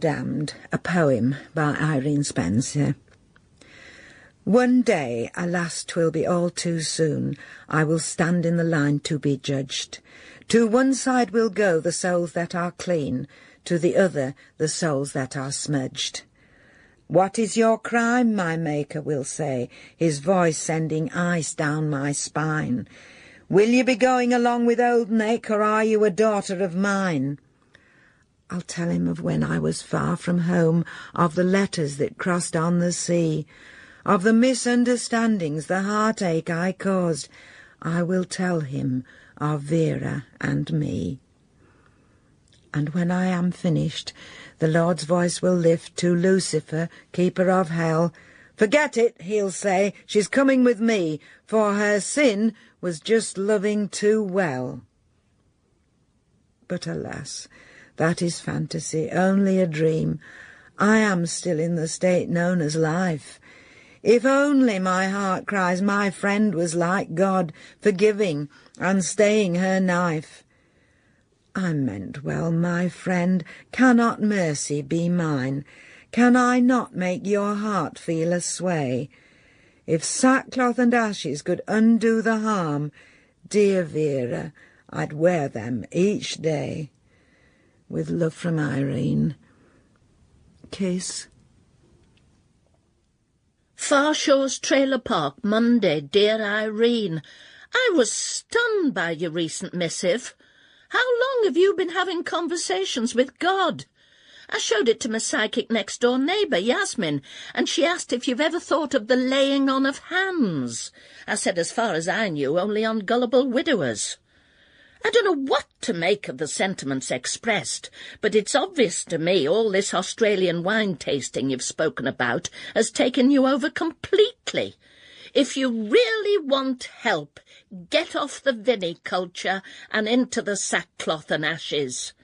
Damned, a poem by Irene Spencer. One day, alas, 'twill be all too soon, I will stand in the line to be judged. To one side will go the souls that are clean, to the other the souls that are smudged. What is your crime, my Maker will say, his voice sending ice down my spine. Will you be going along with old Nick, or are you a daughter of mine? I'll tell him of when I was far from home, of the letters that crossed on the sea, of the misunderstandings, the heartache I caused. I will tell him of Vera and me. And when I am finished, the Lord's voice will lift to Lucifer, keeper of hell. Forget it, he'll say, she's coming with me, for her sin was just loving too well. But alas, that is fantasy, only a dream. I am still in the state known as life. If only my heart cries my friend was like God, forgiving and staying her knife. I meant well, my friend, cannot mercy be mine? Can I not make your heart feel a sway? If sackcloth and ashes could undo the harm, dear Vera, I'd wear them each day. With love from Irene. Kiss. Farshaw's Trailer Park, Monday, dear Irene. I was stunned by your recent missive. How long have you been having conversations with God? I showed it to my psychic next-door neighbour, Yasmin, and she asked if you've ever thought of the laying on of hands. I said, as far as I knew, only on gullible widowers. I don't know what to make of the sentiments expressed, but it's obvious to me all this Australian wine tasting you've spoken about has taken you over completely. If you really want help, get off the viniculture and into the sackcloth and ashes.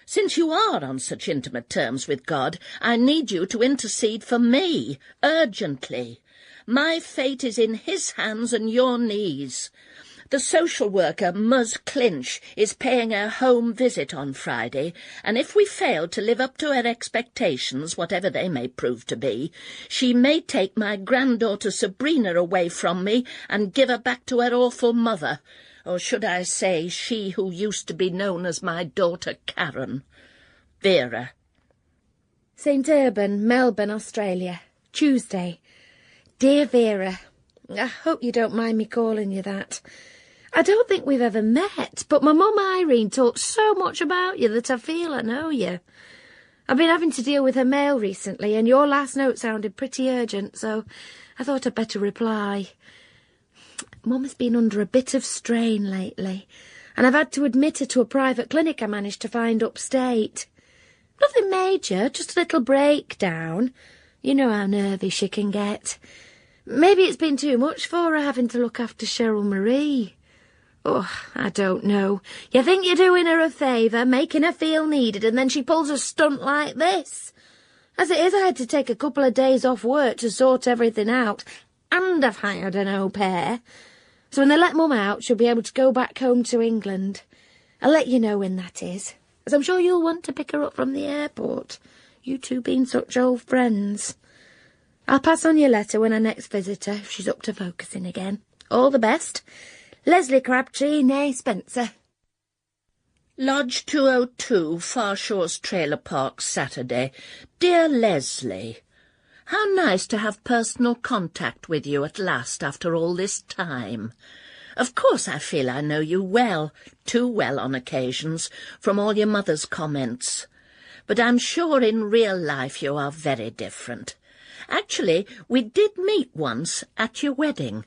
Since you are on such intimate terms with God, I need you to intercede for me, urgently. My fate is in his hands and your knees. The social worker, Ms. Clinch, is paying her home visit on Friday, and if we fail to live up to her expectations, whatever they may prove to be, she may take my granddaughter Sabrina away from me and give her back to her awful mother, or should I say she who used to be known as my daughter Karen. Vera. St. Urban, Melbourne, Australia. Tuesday. Dear Vera, I hope you don't mind me calling you that. I don't think we've ever met, but my mum Irene talks so much about you that I feel I know you. I've been having to deal with her mail recently, and your last note sounded pretty urgent, so I thought I'd better reply. Mum has been under a bit of strain lately, and I've had to admit her to a private clinic I managed to find upstate. Nothing major, just a little breakdown. You know how nervy she can get. Maybe it's been too much for her having to look after Cheryl Marie. Oh, I don't know. You think you're doing her a favour, making her feel needed, and then she pulls a stunt like this. As it is, I had to take a couple of days off work to sort everything out, and I've hired an au pair. So when they let Mum out, she'll be able to go back home to England. I'll let you know when that is, as I'm sure you'll want to pick her up from the airport, you two being such old friends. I'll pass on your letter when I next visit her, if she's up to focusing again. All the best. Leslie Crabtree, née Spencer. Lodge 202, Farshaw's Trailer Park, Saturday. Dear Leslie, how nice to have personal contact with you at last after all this time. Of course I feel I know you well, too well on occasions, from all your mother's comments. But I'm sure in real life you are very different. Actually, we did meet once at your wedding.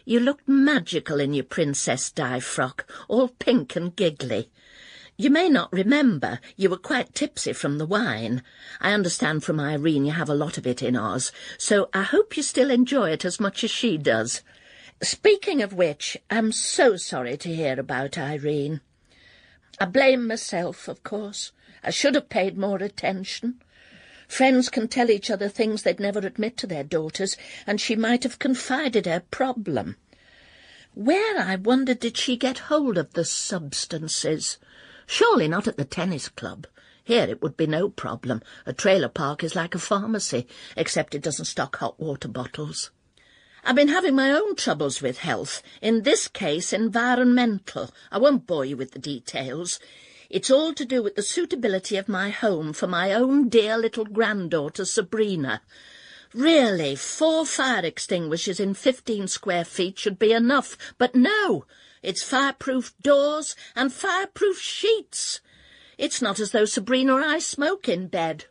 You looked magical in your princess dye frock, all pink and giggly. You may not remember, you were quite tipsy from the wine. I understand from Irene you have a lot of it in Oz, so I hope you still enjoy it as much as she does. Speaking of which, I'm so sorry to hear about Irene. I blame myself, of course. I should have paid more attention. Friends can tell each other things they'd never admit to their daughters, and she might have confided her problem. Where, I wonder, did she get hold of the substances? Surely not at the tennis club. Here it would be no problem. A trailer park is like a pharmacy, except it doesn't stock hot water bottles. I've been having my own troubles with health, in this case environmental. I won't bore you with the details. It's all to do with the suitability of my home for my own dear little granddaughter Sabrina. Really, 4 fire extinguishers in 15 square feet should be enough, but no, it's fireproof doors and fireproof sheets. It's not as though Sabrina or I smoke in bed.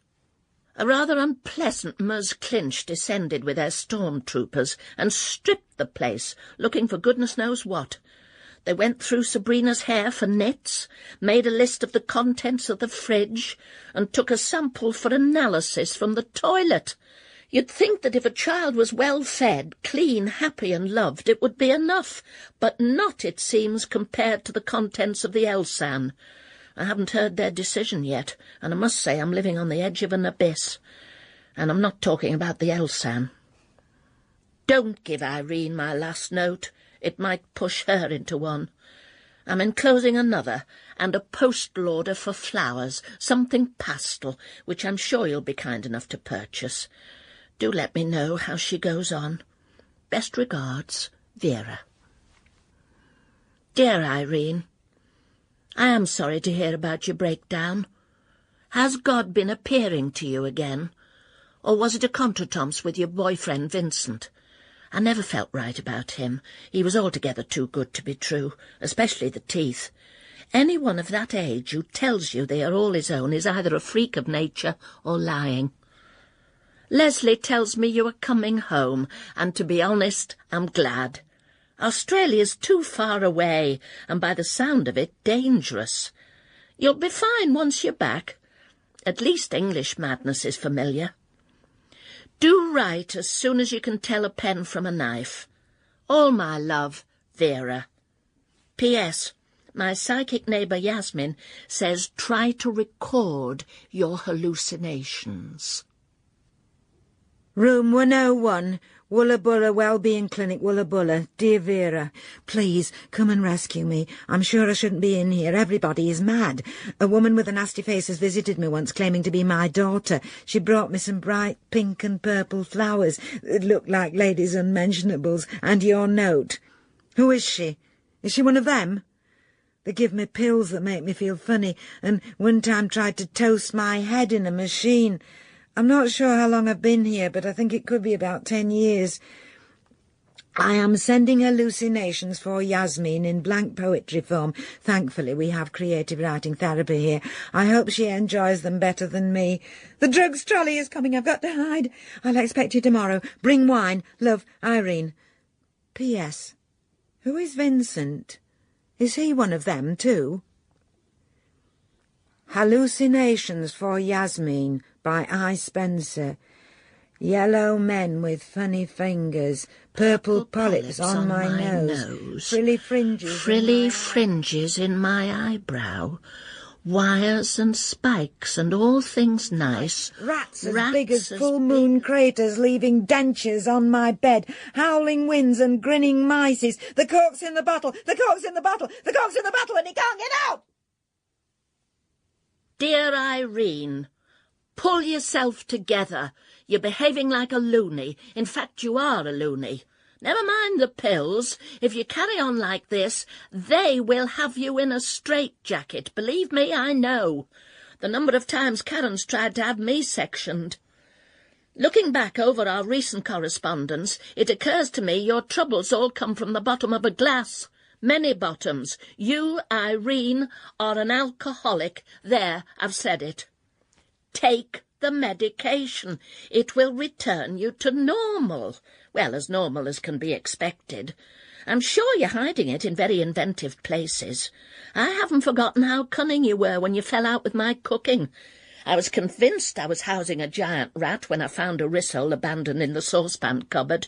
A rather unpleasant Ms. Clinch descended with their stormtroopers and stripped the place, looking for goodness knows what. They went through Sabrina's hair for nits, made a list of the contents of the fridge, and took a sample for analysis from the toilet. You'd think that if a child was well fed, clean, happy and loved, it would be enough, but not, it seems, compared to the contents of the Elsan. I haven't heard their decision yet, and I must say I'm living on the edge of an abyss. And I'm not talking about the Elsan. Don't give Irene my last note. It might push her into one. I'm enclosing another, and a postal order for flowers, something pastel, which I'm sure you'll be kind enough to purchase. Do let me know how she goes on. Best regards, Vera. Dear Irene, I am sorry to hear about your breakdown. Has God been appearing to you again? Or was it a contretemps with your boyfriend Vincent? I never felt right about him. He was altogether too good to be true, especially the teeth. Any one of that age who tells you they are all his own is either a freak of nature or lying. Leslie tells me you are coming home, and to be honest, I'm glad. Australia's too far away, and by the sound of it, dangerous. You'll be fine once you're back. At least English madness is familiar. Do write as soon as you can tell a pen from a knife. All my love, Vera. P.S. My psychic neighbour Yasmin says try to record your hallucinations. Room 101, Woollaboolla Wellbeing Clinic, Woollaboolla. Dear Vera, please come and rescue me. I'm sure I shouldn't be in here. Everybody is mad. A woman with a nasty face has visited me once, claiming to be my daughter. She brought me some bright pink and purple flowers that looked like ladies' unmentionables, and your note. Who is she? Is she one of them? They give me pills that make me feel funny, and one time tried to toast my head in a machine. I'm not sure how long I've been here, but I think it could be about 10 years. I am sending hallucinations for Yasmin in blank poetry form. Thankfully, we have creative writing therapy here. I hope she enjoys them better than me. The drugs trolley is coming. I've got to hide. I'll expect you tomorrow. Bring wine. Love, Irene. P.S. Who is Vincent? Is he one of them too? Hallucinations for Yasmin by I. Spencer. Yellow men with funny fingers, purple polyps on my nose, frilly fringes in my eyebrow, wires and spikes and all things nice. Rats as big as full-moon craters leaving dentures on my bed, howling winds and grinning mices. The cork's in the bottle, the cork's in the bottle, the cork's in the bottle, and he can't get out! Dear Irene, pull yourself together. You're behaving like a loony. In fact, you are a loony. Never mind the pills. If you carry on like this, they will have you in a straitjacket. Believe me, I know. The number of times Karen's tried to have me sectioned. Looking back over our recent correspondence, it occurs to me your troubles all come from the bottom of a glass. Many bottoms. You, Irene, are an alcoholic. There, I've said it. Take the medication. It will return you to normal. Well, as normal as can be expected. I'm sure you're hiding it in very inventive places. I haven't forgotten how cunning you were when you fell out with my cooking. I was convinced I was housing a giant rat when I found a rissole abandoned in the saucepan cupboard.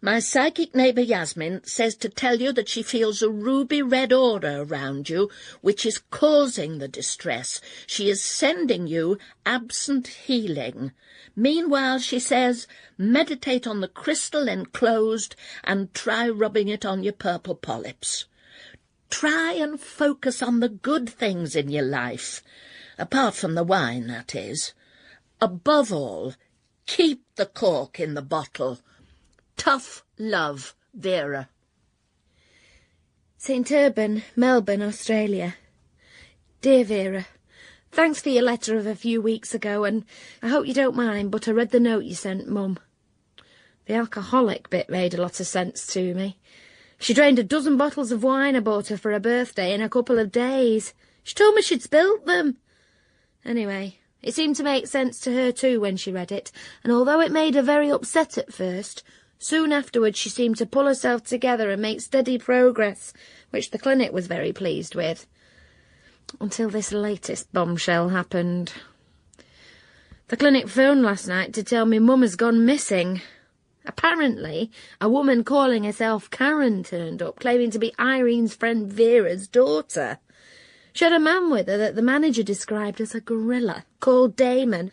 My psychic neighbour Yasmin says to tell you that she feels a ruby-red aura around you, which is causing the distress. She is sending you absent healing. Meanwhile, she says, meditate on the crystal enclosed and try rubbing it on your purple polyps. Try and focus on the good things in your life. Apart from the wine, that is. Above all, keep the cork in the bottle. Tough love, Vera. St. Urban, Melbourne, Australia. Dear Vera, thanks for your letter of a few weeks ago, and I hope you don't mind, but I read the note you sent Mum. The alcoholic bit made a lot of sense to me. She drained a dozen bottles of wine I bought her for her birthday in a couple of days. She told me she'd spilt them. Anyway, it seemed to make sense to her too when she read it, and although it made her very upset at first, soon afterwards she seemed to pull herself together and make steady progress, which the clinic was very pleased with. Until this latest bombshell happened. The clinic phoned last night to tell me Mum has gone missing. Apparently, a woman calling herself Karen turned up, claiming to be Irene's friend Vera's daughter. She had a man with her that the manager described as a gorilla, called Damon.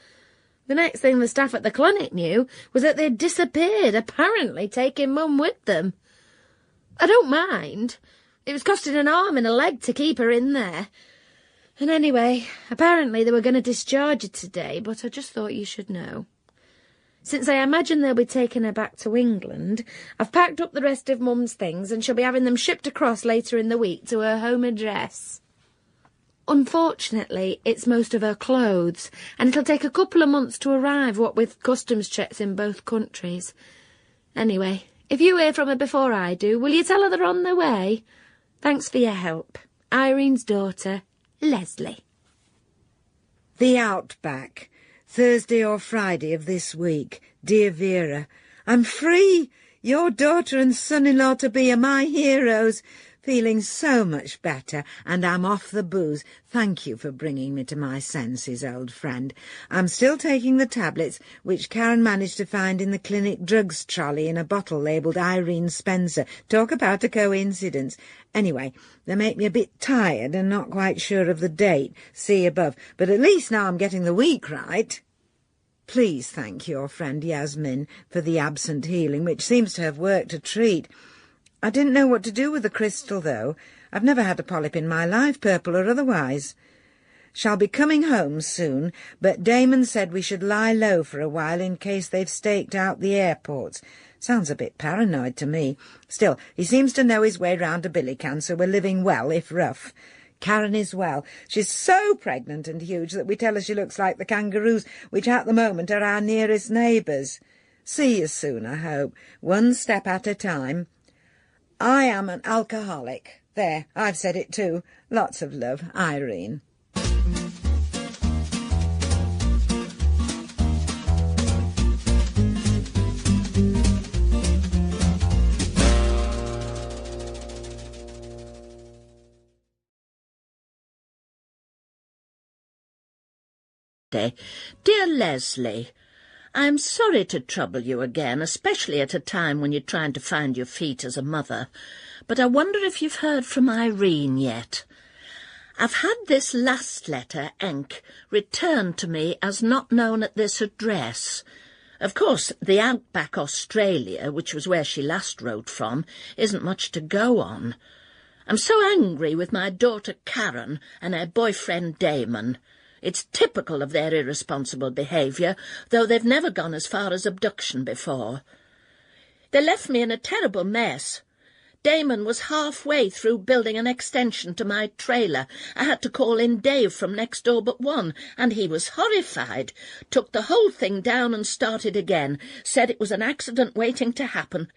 The next thing the staff at the clinic knew was that they'd disappeared, apparently taking Mum with them. I don't mind. It was costing an arm and a leg to keep her in there. And anyway, apparently they were going to discharge her today, but I just thought you should know. Since I imagine they'll be taking her back to England, I've packed up the rest of Mum's things and she'll be having them shipped across later in the week to her home address. Unfortunately, it's most of her clothes, and it'll take a couple of months to arrive, what with customs checks in both countries. Anyway, if you hear from her before I do, will you tell her they're on their way? Thanks for your help. Irene's daughter, Leslie. The Outback, Thursday or Friday of this week. Dear Vera, I'm free. Your daughter and son-in-law to be are my heroes. Feeling so much better, and I'm off the booze. Thank you for bringing me to my senses, old friend. I'm still taking the tablets, which Karen managed to find in the clinic drugs trolley in a bottle labelled Irene Spencer. Talk about a coincidence. Anyway, they make me a bit tired and not quite sure of the date. See above. But at least now I'm getting the week right. Please thank your friend Yasmin for the absent healing, which seems to have worked a treat. I didn't know what to do with the crystal, though. I've never had a polyp in my life, purple or otherwise. Shall be coming home soon, but Damon said we should lie low for a while in case they've staked out the airports. Sounds a bit paranoid to me. Still, he seems to know his way round a billy can, so we're living well, if rough. Karen is well. She's so pregnant and huge that we tell her she looks like the kangaroos, which at the moment are our nearest neighbours. See you soon, I hope. One step at a time. I am an alcoholic. There, I've said it too. Lots of love, Irene. Dear Leslie, I'm sorry to trouble you again, especially at a time when you're trying to find your feet as a mother, but I wonder if you've heard from Irene yet. I've had this last letter, Enk, returned to me as not known at this address. Of course, the Outback, Australia, which was where she last wrote from, isn't much to go on. I'm so angry with my daughter Karen and her boyfriend Damon. It's typical of their irresponsible behaviour, though they've never gone as far as abduction before. They left me in a terrible mess. Damon was halfway through building an extension to my trailer. I had to call in Dave from next door but one, and he was horrified. Took the whole thing down and started again. Said it was an accident waiting to happen.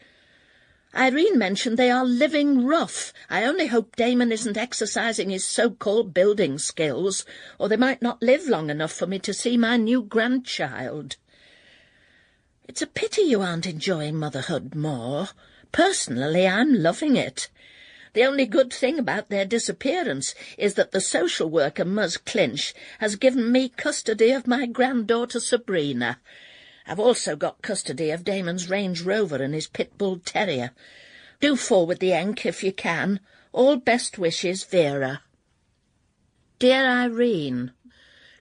Irene mentioned they are living rough. I only hope Damon isn't exercising his so-called building skills, or they might not live long enough for me to see my new grandchild. It's a pity you aren't enjoying motherhood more. Personally, I'm loving it. The only good thing about their disappearance is that the social worker, Ms. Clinch, has given me custody of my granddaughter Sabrina. I've also got custody of Damon's Range Rover and his pit bull terrier. Do forward the Enk if you can. All best wishes, Vera. Dear Irene,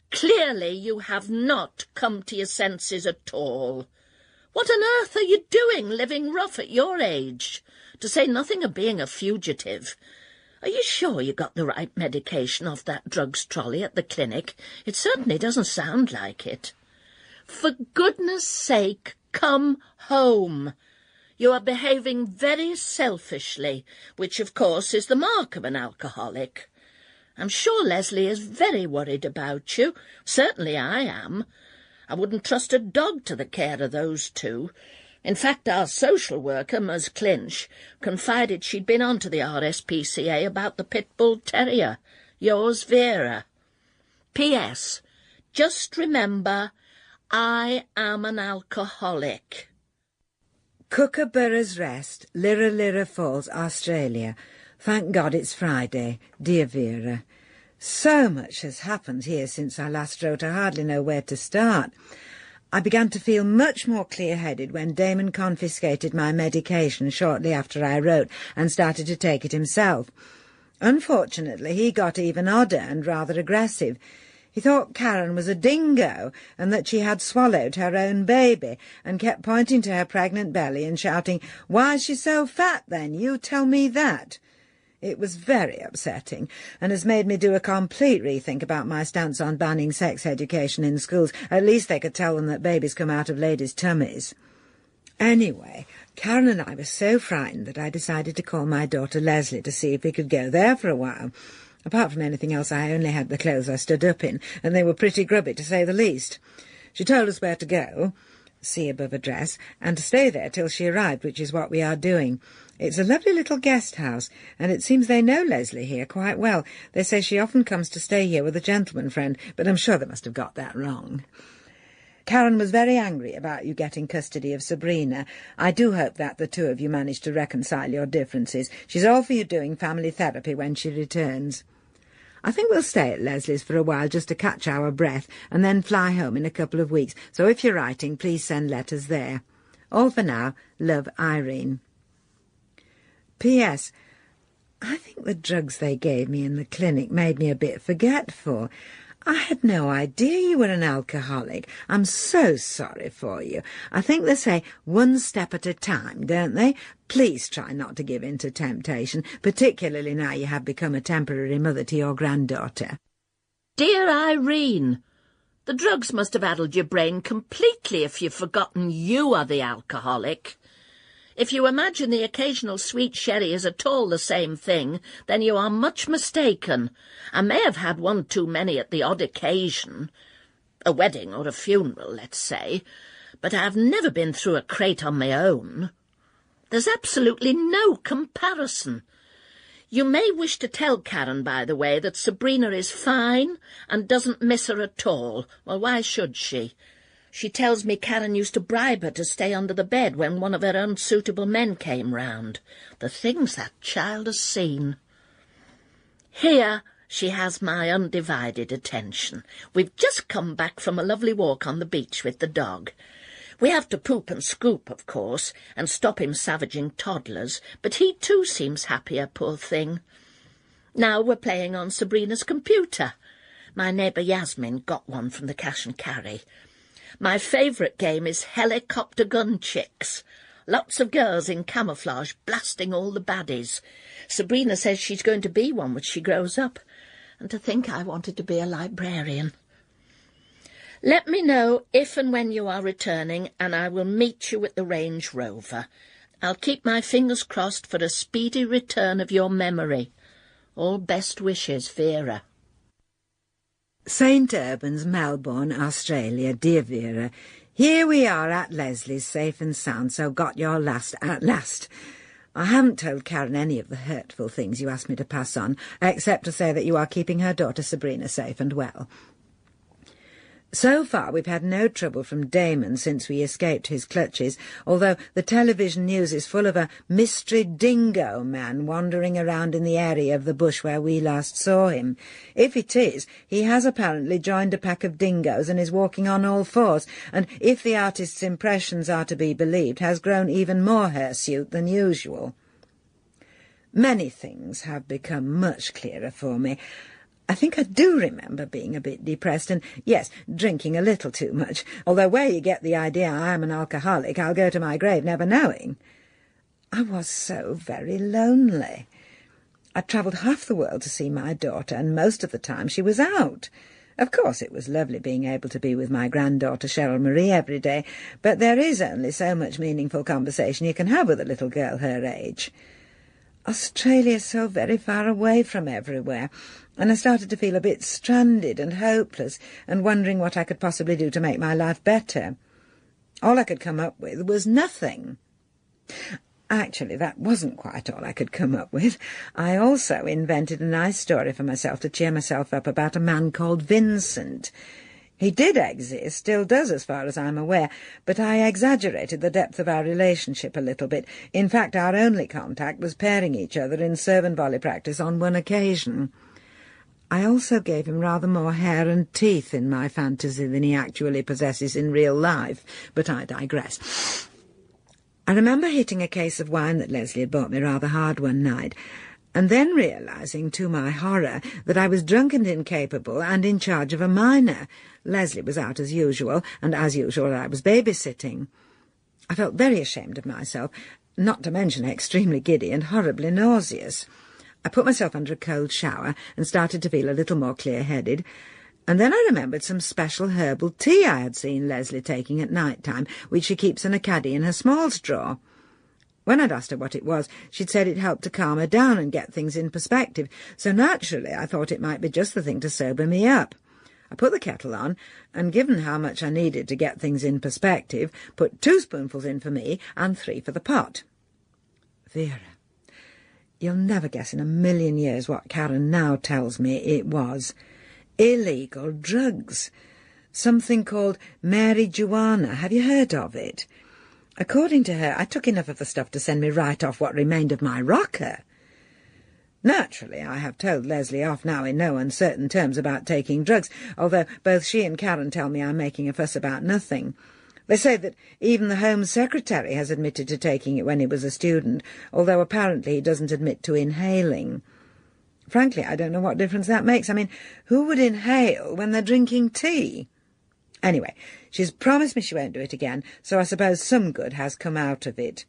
clearly you have not come to your senses at all. What on earth are you doing living rough at your age? To say nothing of being a fugitive. Are you sure you got the right medication off that drugs trolley at the clinic? It certainly doesn't sound like it. For goodness sake, come home. You are behaving very selfishly, which of course is the mark of an alcoholic. I'm sure Leslie is very worried about you. Certainly I am. I wouldn't trust a dog to the care of those two. In fact, our social worker, Ms. Clinch, confided she'd been on to the RSPCA about the pit bull terrier. Yours, Vera. P.S. Just remember, I am an alcoholic. Kookaburra's Rest, Lira Falls, Australia. Thank God it's Friday, dear Vera. So much has happened here since I last wrote, I hardly know where to start. I began to feel much more clear-headed when Damon confiscated my medication shortly after I wrote and started to take it himself. Unfortunately, he got even odder and rather aggressive. He thought Karen was a dingo and that she had swallowed her own baby, and kept pointing to her pregnant belly and shouting, "Why is she so fat then? You tell me that." It was very upsetting, and has made me do a complete rethink about my stance on banning sex education in schools. At least they could tell them that babies come out of ladies' tummies. Anyway, Karen and I were so frightened that I decided to call my daughter Leslie to see if we could go there for a while. Apart from anything else, I only had the clothes I stood up in, and they were pretty grubby, to say the least. She told us where to go, see above address, and to stay there till she arrived, which is what we are doing. It's a lovely little guest house, and it seems they know Leslie here quite well. They say she often comes to stay here with a gentleman friend, but I'm sure they must have got that wrong. Karen was very angry about you getting custody of Sabrina. I do hope that the two of you managed to reconcile your differences. She's all for you doing family therapy when she returns. I think we'll stay at Leslie's for a while just to catch our breath and then fly home in a couple of weeks, so if you're writing, please send letters there. All for now. Love, Irene. P.S. I think the drugs they gave me in the clinic made me a bit forgetful. I had no idea you were an alcoholic. I'm so sorry for you. I think they say one step at a time, don't they? Please try not to give in to temptation, particularly now you have become a temporary mother to your granddaughter. Dear Irene, the drugs must have addled your brain completely if you've forgotten you are the alcoholic. If you imagine the occasional sweet sherry is at all the same thing, then you are much mistaken. I may have had one too many at the odd occasion, a wedding or a funeral, let's say, but I've never been through a crate on my own. There's absolutely no comparison. You may wish to tell Karen, by the way, that Sabrina is fine and doesn't miss her at all. Well, why should she? She tells me Karen used to bribe her to stay under the bed when one of her unsuitable men came round. The things that child has seen. Here she has my undivided attention. We've just come back from a lovely walk on the beach with the dog. We have to poop and scoop, of course, and stop him savaging toddlers, but he too seems happier, poor thing. Now we're playing on Sabrina's computer. My neighbour Yasmin got one from the cash and carry. My favourite game is helicopter gun chicks. Lots of girls in camouflage blasting all the baddies. Sabrina says she's going to be one when she grows up. And to think I wanted to be a librarian. Let me know if and when you are returning, and I will meet you at the Range Rover. I'll keep my fingers crossed for a speedy return of your memory. All best wishes, Vera. St. Albans, Melbourne, Australia. Dear Vera, here we are at Leslie's, safe and sound, so got your last at last. I haven't told Karen any of the hurtful things you asked me to pass on, except to say that you are keeping her daughter Sabrina safe and well. So far we've had no trouble from Damon since we escaped his clutches, although the television news is full of a mystery dingo man wandering around in the area of the bush where we last saw him. If it is, he has apparently joined a pack of dingoes and is walking on all fours, and if the artist's impressions are to be believed, has grown even more hirsute than usual. Many things have become much clearer for me. I think I do remember being a bit depressed and, yes, drinking a little too much, although where you get the idea I am an alcoholic, I'll go to my grave never knowing. I was so very lonely. I'd travelled half the world to see my daughter, and most of the time she was out. Of course, it was lovely being able to be with my granddaughter Cheryl Marie every day, but there is only so much meaningful conversation you can have with a little girl her age. Australia's so very far away from everywhere, and I started to feel a bit stranded and hopeless and wondering what I could possibly do to make my life better. All I could come up with was nothing. Actually, that wasn't quite all I could come up with. I also invented a nice story for myself to cheer myself up about a man called Vincent. He did exist, still does as far as I'm aware, but I exaggerated the depth of our relationship a little bit. In fact, our only contact was pairing each other in serve and volley practice on one occasion. I also gave him rather more hair and teeth in my fantasy than he actually possesses in real life, but I digress. I remember hitting a case of wine that Leslie had bought me rather hard one night, and then realising, to my horror, that I was drunk and incapable and in charge of a minor. Leslie was out as usual, and as usual I was babysitting. I felt very ashamed of myself, not to mention extremely giddy and horribly nauseous. I put myself under a cold shower and started to feel a little more clear-headed, and then I remembered some special herbal tea I had seen Leslie taking at night-time, which she keeps in a caddy in her smalls drawer. When I'd asked her what it was, she'd said it helped to calm her down and get things in perspective, so naturally I thought it might be just the thing to sober me up. I put the kettle on, and given how much I needed to get things in perspective, put 2 spoonfuls in for me and 3 for the pot. Vera, you'll never guess in a million years what Karen now tells me it was. Illegal drugs. Something called marijuana. Have you heard of it? According to her, I took enough of the stuff to send me right off what remained of my rocker. Naturally, I have told Leslie off now in no uncertain terms about taking drugs, although both she and Karen tell me I'm making a fuss about nothing. They say that even the Home Secretary has admitted to taking it when he was a student, although apparently he doesn't admit to inhaling. Frankly, I don't know what difference that makes. I mean, who would inhale when they're drinking tea? Anyway, she's promised me she won't do it again, so I suppose some good has come out of it.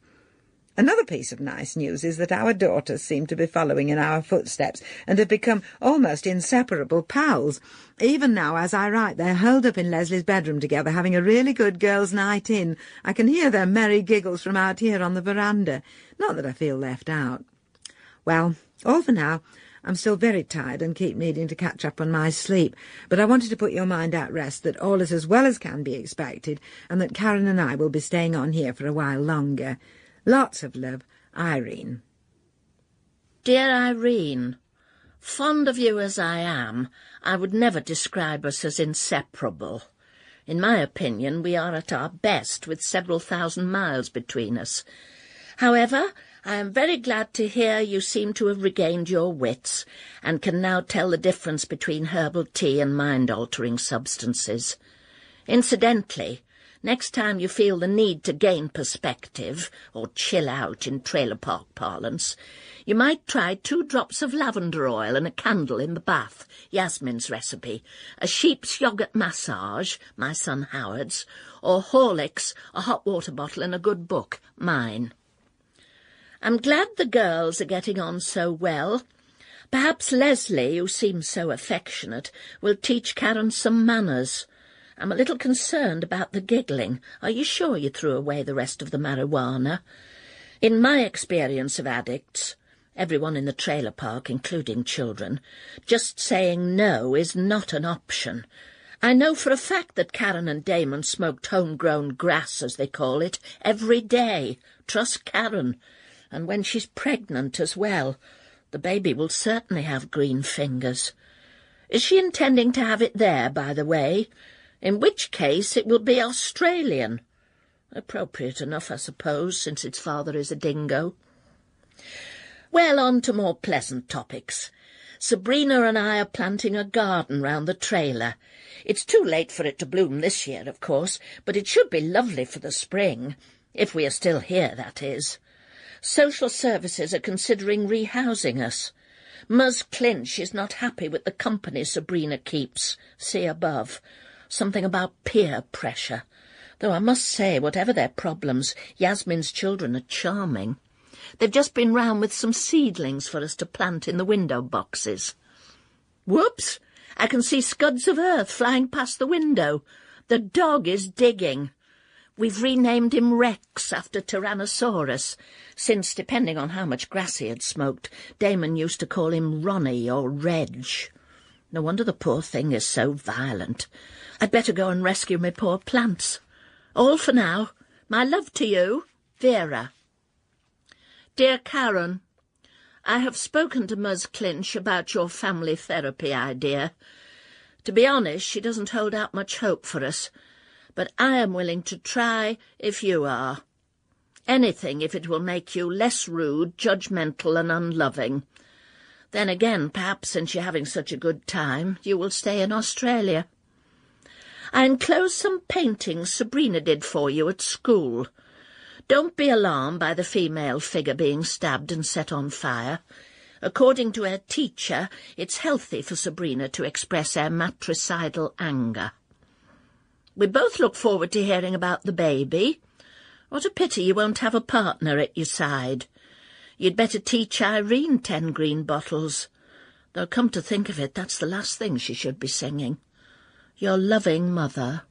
Another piece of nice news is that our daughters seem to be following in our footsteps and have become almost inseparable pals. Even now, as I write, they're holed up in Leslie's bedroom together, having a really good girls' night in. I can hear their merry giggles from out here on the veranda. Not that I feel left out. Well, all for now. I'm still very tired and keep needing to catch up on my sleep, but I wanted to put your mind at rest that all is as well as can be expected, and that Karen and I will be staying on here for a while longer. Lots of love, Irene. Dear Irene, fond of you as I am, I would never describe us as inseparable. In my opinion, we are at our best with several thousand miles between us. However, I am very glad to hear you seem to have regained your wits and can now tell the difference between herbal tea and mind-altering substances. Incidentally, next time you feel the need to gain perspective, or chill out in trailer park parlance, you might try 2 drops of lavender oil and a candle in the bath, Yasmin's recipe, a sheep's yoghurt massage, my son Howard's, or Horlicks, a hot water bottle and a good book, mine. I'm glad the girls are getting on so well. Perhaps Leslie, who seems so affectionate, will teach Karen some manners. I'm a little concerned about the giggling. Are you sure you threw away the rest of the marijuana? In my experience of addicts, everyone in the trailer park, including children, just saying no is not an option. I know for a fact that Karen and Damon smoked homegrown grass, as they call it, every day. Trust Karen. And when she's pregnant as well, the baby will certainly have green fingers. Is she intending to have it there, by the way? In which case it will be Australian. Appropriate enough, I suppose, since its father is a dingo. Well, on to more pleasant topics. Sabrina and I are planting a garden round the trailer. It's too late for it to bloom this year, of course, but it should be lovely for the spring. If we are still here, that is. Social services are considering rehousing us. Ms. Clinch is not happy with the company Sabrina keeps. See above. Something about peer pressure. Though I must say, whatever their problems, Yasmin's children are charming. They've just been round with some seedlings for us to plant in the window boxes. Whoops! I can see scuds of earth flying past the window. The dog is digging. We've renamed him Rex after Tyrannosaurus, since, depending on how much grass he had smoked, Damon used to call him Ronnie or Reg. No wonder the poor thing is so violent. I'd better go and rescue my poor plants. All for now. My love to you, Vera. Dear Karen, I have spoken to Ms. Clinch about your family therapy idea. To be honest, she doesn't hold out much hope for us, but I am willing to try if you are. Anything if it will make you less rude, judgmental and unloving. Then again, perhaps since you're having such a good time, you will stay in Australia. I enclose some paintings Sabrina did for you at school. Don't be alarmed by the female figure being stabbed and set on fire. According to her teacher, it's healthy for Sabrina to express her matricidal anger. We both look forward to hearing about the baby. What a pity you won't have a partner at your side. You'd better teach Irene 10 green bottles. Though come to think of it, that's the last thing she should be singing. Your loving mother.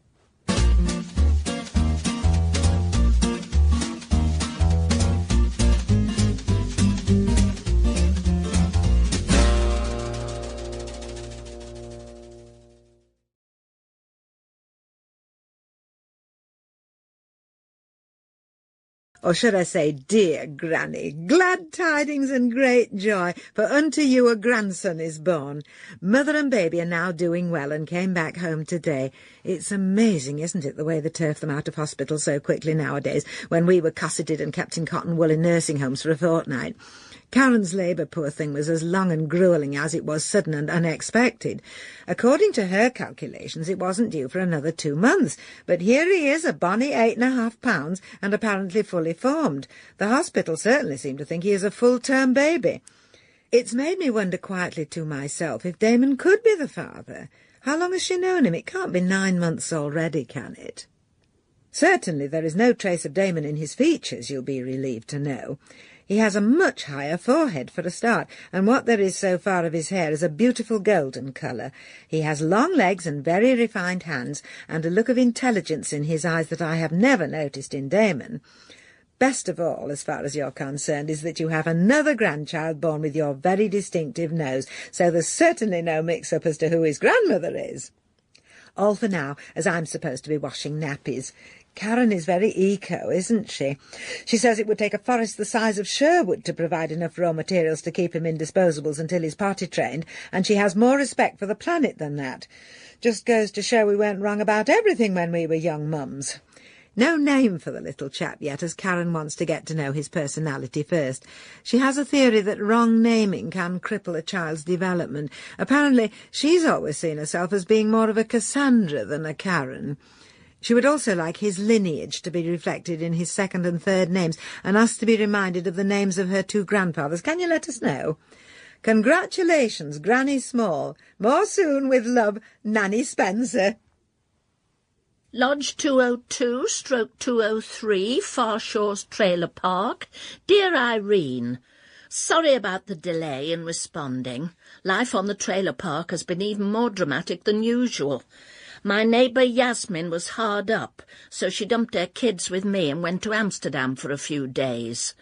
Or should I say, dear Granny, glad tidings and great joy, for unto you a grandson is born. Mother and baby are now doing well and came back home today. It's amazing, isn't it, the way they turf them out of hospital so quickly nowadays, when we were cosseted and kept in cotton wool in nursing homes for a fortnight. Karen's labour, poor thing, was as long and gruelling as it was sudden and unexpected. According to her calculations, it wasn't due for another 2 months, but here he is, a bonny 8.5 pounds, and apparently fully formed. The hospital certainly seem to think he is a full-term baby. It's made me wonder quietly to myself if Damon could be the father. How long has she known him? It can't be 9 months already, can it? Certainly there is no trace of Damon in his features, you'll be relieved to know. He has a much higher forehead for a start, and what there is so far of his hair is a beautiful golden colour. He has long legs and very refined hands, and a look of intelligence in his eyes that I have never noticed in Damon. Best of all, as far as you're concerned, is that you have another grandchild born with your very distinctive nose, so there's certainly no mix-up as to who his grandmother is. All for now, as I'm supposed to be washing nappies. Karen is very eco, isn't she? She says it would take a forest the size of Sherwood to provide enough raw materials to keep him in disposables until he's potty-trained, and she has more respect for the planet than that. Just goes to show we went wrong about everything when we were young mums. No name for the little chap yet, as Karen wants to get to know his personality first. She has a theory that wrong naming can cripple a child's development. Apparently she's always seen herself as being more of a Cassandra than a Karen. She would also like his lineage to be reflected in his second and third names, and us to be reminded of the names of her 2 grandfathers. Can you let us know? Congratulations, Granny Small. More soon, with love, Nanny Spencer. Lodge 202/203, Farshaw's Trailer Park. Dear Irene, sorry about the delay in responding. Life on the trailer park has been even more dramatic than usual. My neighbour Yasmin was hard up, so she dumped her kids with me and went to Amsterdam for a few days.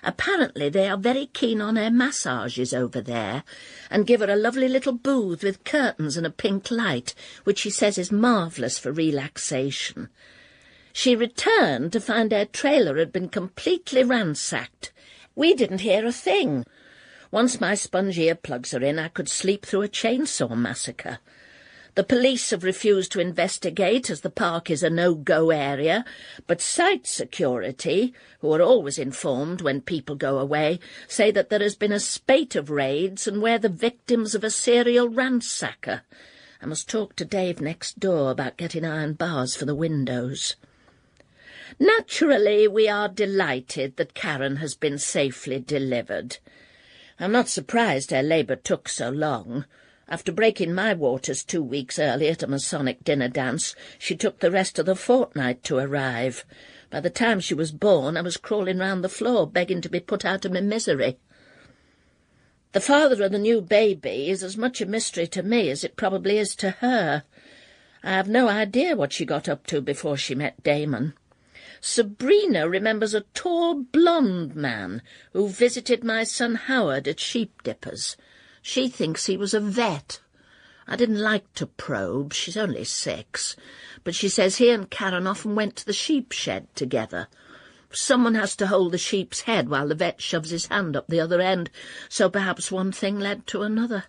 Apparently they are very keen on her massages over there, and give her a lovely little booth with curtains and a pink light, which she says is marvellous for relaxation. She returned to find her trailer had been completely ransacked. We didn't hear a thing. Once my sponge earplugs are in, I could sleep through a chainsaw massacre. The police have refused to investigate, as the park is a no-go area, but site security, who are always informed when people go away, say that there has been a spate of raids and we're the victims of a serial ransacker. I must talk to Dave next door about getting iron bars for the windows. Naturally, we are delighted that Karen has been safely delivered. I'm not surprised her labour took so long. After breaking my waters 2 weeks early at a Masonic dinner dance, she took the rest of the fortnight to arrive. By the time she was born, I was crawling round the floor, begging to be put out of my misery. The father of the new baby is as much a mystery to me as it probably is to her. I have no idea what she got up to before she met Damon. Sabrina remembers a tall, blonde man who visited my son Howard at Sheep Dippers. She thinks he was a vet. I didn't like to probe, she's only 6, but she says he and Karen often went to the sheep shed together. Someone has to hold the sheep's head while the vet shoves his hand up the other end, so perhaps one thing led to another.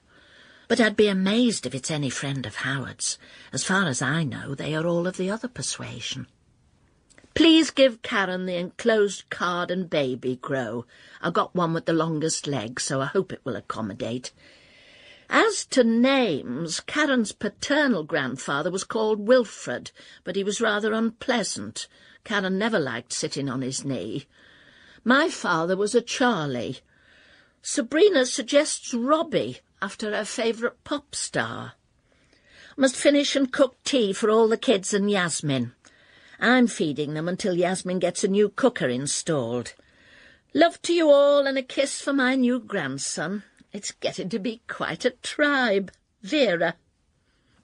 But I'd be amazed if it's any friend of Howard's. As far as I know, they are all of the other persuasion. Please give Karen the enclosed card and baby grow. I got one with the longest legs, so I hope it will accommodate. As to names, Karen's paternal grandfather was called Wilfred, but he was rather unpleasant. Karen never liked sitting on his knee. My father was a Charlie. Sabrina suggests Robbie, after her favourite pop star. Must finish and cook tea for all the kids and Yasmin. I'm feeding them until Yasmin gets a new cooker installed. Love to you all and a kiss for my new grandson. It's getting to be quite a tribe. Vera.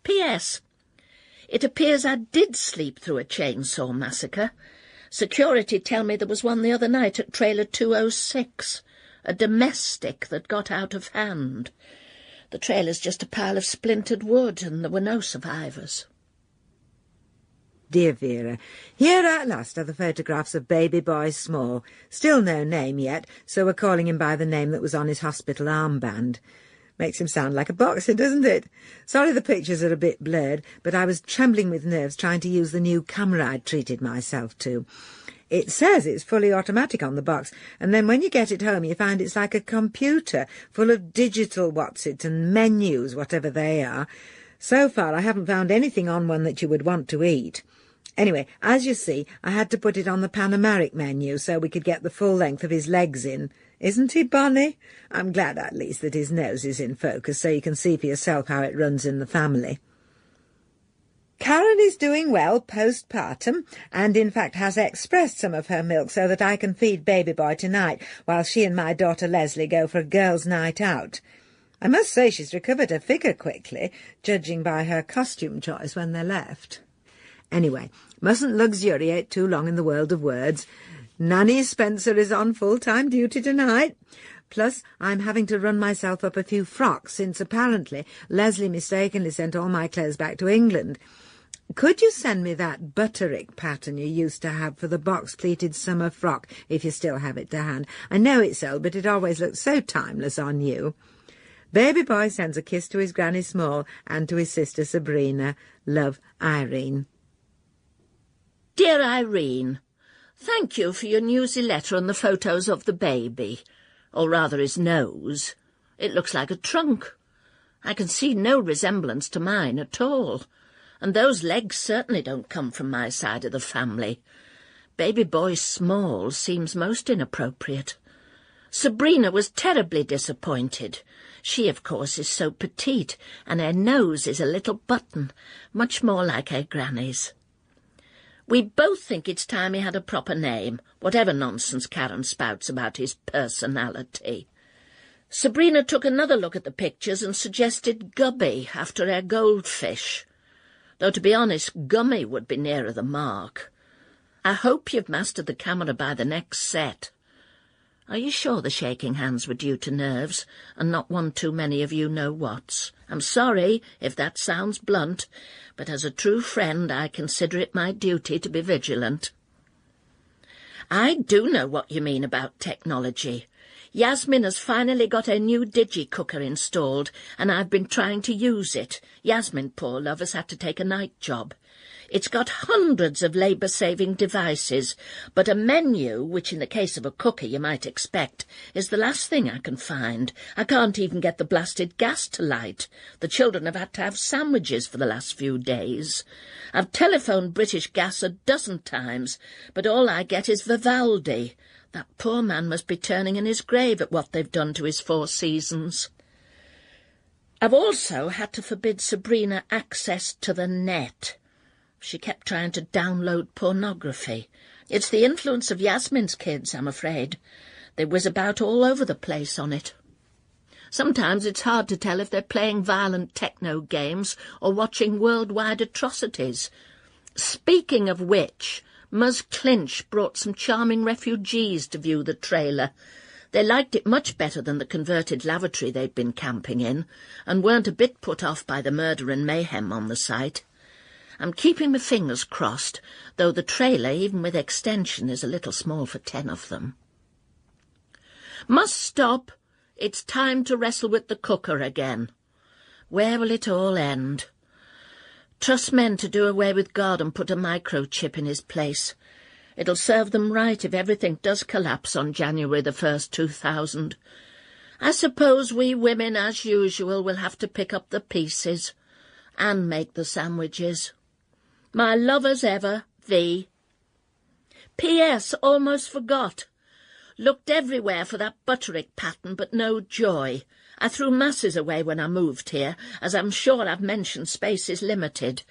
P.S. It appears I did sleep through a chainsaw massacre. Security tell me there was one the other night at trailer 206, a domestic that got out of hand. The trailer's just a pile of splintered wood, and there were no survivors. Dear Vera, here at last are the photographs of baby boy Small. Still no name yet, so we're calling him by the name that was on his hospital armband. Makes him sound like a boxer, doesn't it? Sorry the pictures are a bit blurred, but I was trembling with nerves trying to use the new camera I'd treated myself to. It says it's fully automatic on the box, and then when you get it home you find it's like a computer, full of digital what's-it and menus, whatever they are. So far I haven't found anything on one that you would want to eat. Anyway, as you see, I had to put it on the panoramic menu so we could get the full length of his legs in. Isn't he, Bonnie? I'm glad at least that his nose is in focus so you can see for yourself how it runs in the family. Karen is doing well postpartum and in fact has expressed some of her milk so that I can feed baby boy tonight while she and my daughter Leslie go for a girls' night out. I must say she's recovered her figure quickly, judging by her costume choice when they left. Anyway, mustn't luxuriate too long in the world of words. Nanny Spencer is on full-time duty tonight. Plus, I'm having to run myself up a few frocks, since apparently Leslie mistakenly sent all my clothes back to England. Could you send me that butterick pattern you used to have for the box-pleated summer frock, if you still have it to hand? I know it's old, but it always looks so timeless on you. Baby boy sends a kiss to his Granny Small and to his sister Sabrina. Love, Irene. Dear Irene, thank you for your newsy letter and the photos of the baby, or rather his nose. It looks like a trunk. I can see no resemblance to mine at all, and those legs certainly don't come from my side of the family. Baby boy Small seems most inappropriate. Sabrina was terribly disappointed. She, of course, is so petite, and her nose is a little button, much more like her granny's. We both think it's time he had a proper name, whatever nonsense Karen spouts about his personality. Sabrina took another look at the pictures and suggested Gubby after her goldfish, though to be honest, Gummy would be nearer the mark. I hope you've mastered the camera by the next set. Are you sure the shaking hands were due to nerves, and not one too many of you know whats? I'm sorry if that sounds blunt, but as a true friend I consider it my duty to be vigilant. I do know what you mean about technology. Yasmin has finally got a new digi-cooker installed, and I've been trying to use it. Yasmin, poor love, has had to take a night job. It's got hundreds of labour-saving devices, but a menu, which in the case of a cooker you might expect, is the last thing I can find. I can't even get the blasted gas to light. The children have had to have sandwiches for the last few days. I've telephoned British Gas a dozen times, but all I get is Vivaldi. That poor man must be turning in his grave at what they've done to his Four Seasons. I've also had to forbid Sabrina access to the net. She kept trying to download pornography. It's the influence of Yasmin's kids, I'm afraid. They whiz about all over the place on it. Sometimes it's hard to tell if they're playing violent techno games or watching worldwide atrocities. Speaking of which, Ms. Clinch brought some charming refugees to view the trailer. They liked it much better than the converted lavatory they'd been camping in, and weren't a bit put off by the murder and mayhem on the site. I'm keeping my fingers crossed, though the trailer, even with extension, is a little small for 10 of them. Must stop. It's time to wrestle with the cooker again. Where will it all end? Trust men to do away with God and put a microchip in his place. It'll serve them right if everything does collapse on January the 1st, 2000. I suppose we women, as usual, will have to pick up the pieces and make the sandwiches. My love as ever, V. P.S. Almost forgot. Looked everywhere for that Butterick pattern, but no joy. I threw masses away when I moved here, as I'm sure I've mentioned space is limited.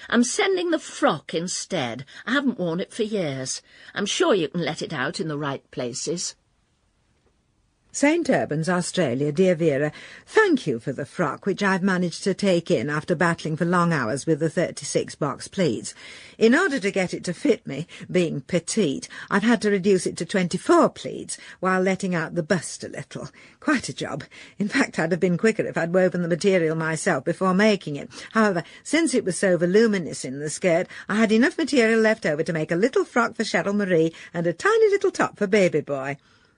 I'm sending the frock instead. I haven't worn it for years. I'm sure you can let it out in the right places. St. Albans, Australia, dear Vera, thank you for the frock, which I've managed to take in after battling for long hours with the 36-box pleats. In order to get it to fit me, being petite, I've had to reduce it to 24 pleats, while letting out the bust a little. Quite a job. In fact, I'd have been quicker if I'd woven the material myself before making it. However, since it was so voluminous in the skirt, I had enough material left over to make a little frock for Cheryl Marie and a tiny little top for baby boy.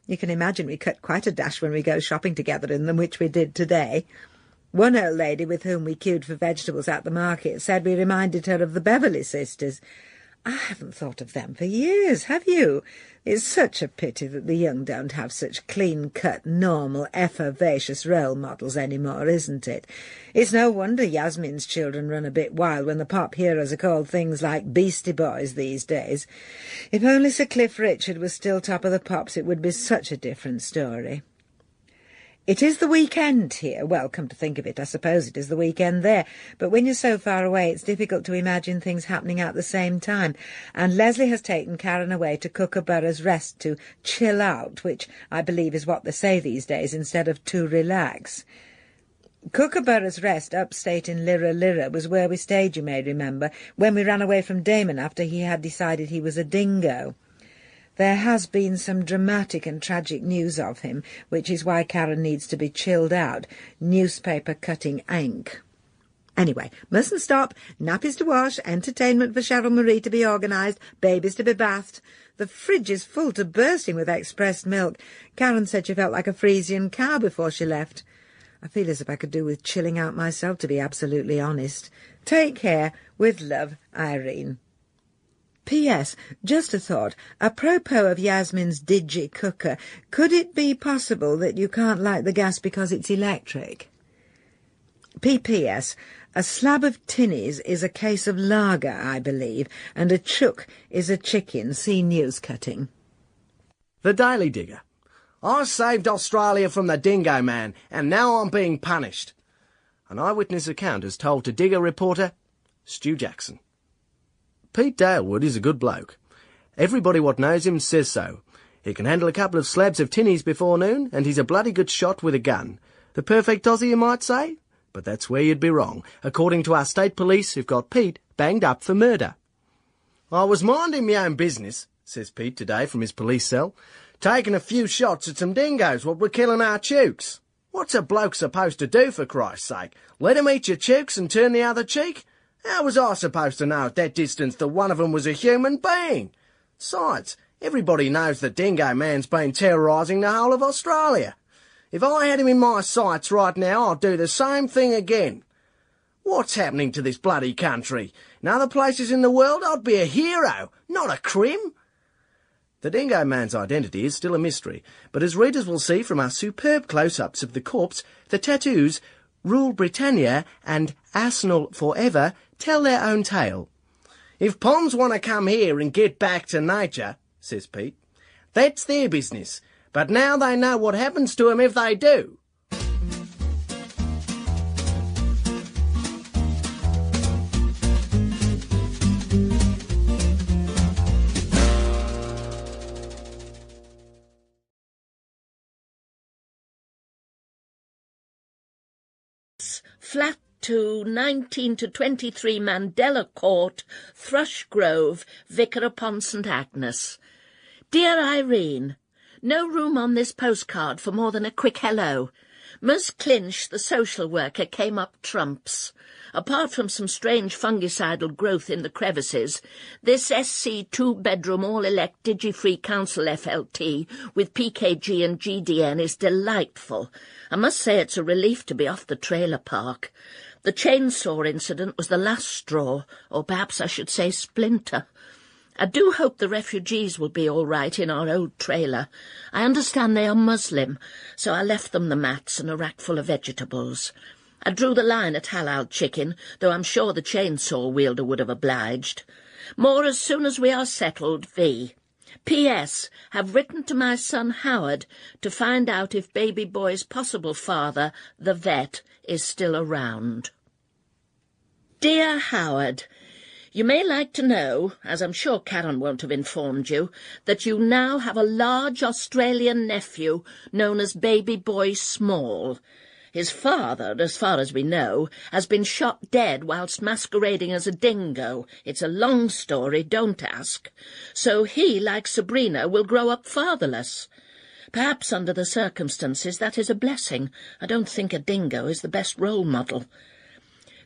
You can imagine we cut quite a dash when we go shopping together in them, which we did today. One old lady with whom we queued for vegetables at the market said we reminded her of the Beverley sisters. I haven't thought of them for years, have you? It's such a pity that the young don't have such clean-cut, normal, effervacious role models anymore, isn't it? It's no wonder Yasmin's children run a bit wild when the pop heroes are called things like Beastie Boys these days. If only Sir Cliff Richard was still top of the pops, it would be such a different story. It is the weekend here. Well, come to think of it, I suppose it is the weekend there. But when you're so far away, it's difficult to imagine things happening at the same time. And Leslie has taken Karen away to Kookaburra's Rest to chill out, which I believe is what they say these days instead of to relax. Kookaburra's Rest, upstate in Lira was where we stayed, you may remember, when we ran away from Damon after he had decided he was a dingo. There has been some dramatic and tragic news of him, which is why Karen needs to be chilled out. Newspaper cutting ink. Anyway, mustn't stop. Nappies to wash, entertainment for Cheryl Marie to be organised, babies to be bathed. The fridge is full to bursting with expressed milk. Karen said she felt like a Frisian cow before she left. I feel as if I could do with chilling out myself, to be absolutely honest. Take care. With love, Irene. P.S. Just a thought. Apropos of Yasmin's digi cooker, could it be possible that you can't light the gas because it's electric? P.P.S. A slab of tinnies is a case of lager, I believe, and a chook is a chicken. See news cutting. The Daily Digger. I saved Australia from the dingo man, and now I'm being punished. An eyewitness account is told to Digger reporter Stu Jackson. Pete Dalewood is a good bloke. Everybody what knows him says so. He can handle a couple of slabs of tinnies before noon, and he's a bloody good shot with a gun. The perfect Aussie, you might say? But that's where you'd be wrong, according to our state police who've got Pete banged up for murder. I was minding my own business, says Pete today from his police cell, taking a few shots at some dingoes what were killing our chooks. What's a bloke supposed to do, for Christ's sake? Let 'em eat your chooks and turn the other cheek? How was I supposed to know at that distance that one of them was a human being? Besides, everybody knows that Dingo Man's been terrorising the whole of Australia. If I had him in my sights right now, I'd do the same thing again. What's happening to this bloody country? In other places in the world, I'd be a hero, not a crim. The Dingo Man's identity is still a mystery, but as readers will see from our superb close-ups of the corpse, the tattoos Rule Britannia and Arsenal Forever tell their own tale. If Poms want to come here and get back to nature, says Pete, that's their business. But now they know what happens to 'em if they do. Flat to 19 to 23 Mandela Court, Thrush Grove, Vicar upon St Agnes. Dear Irene, no room on this postcard for more than a quick hello. Ms. Clinch, the social worker, came up trumps. Apart from some strange fungicidal growth in the crevices, this SC two-bedroom all-elect digi-free council FLT with PKG and GDN is delightful. I must say it's a relief to be off the trailer park. The chainsaw incident was the last straw, or perhaps I should say splinter. I do hope the refugees will be all right in our old trailer. I understand they are Muslim, so I left them the mats and a rack full of vegetables. I drew the line at halal chicken, though I'm sure the chainsaw wielder would have obliged. More as soon as we are settled, V. P.S. Have written to my son Howard to find out if baby boy's possible father, the vet, is still around. Dear Howard, you may like to know, as I'm sure Karen won't have informed you, that you now have a large Australian nephew known as Baby Boy Small. His father, as far as we know, has been shot dead whilst masquerading as a dingo. It's a long story, don't ask. So he, like Sabrina, will grow up fatherless. Perhaps under the circumstances that is a blessing. I don't think a dingo is the best role model.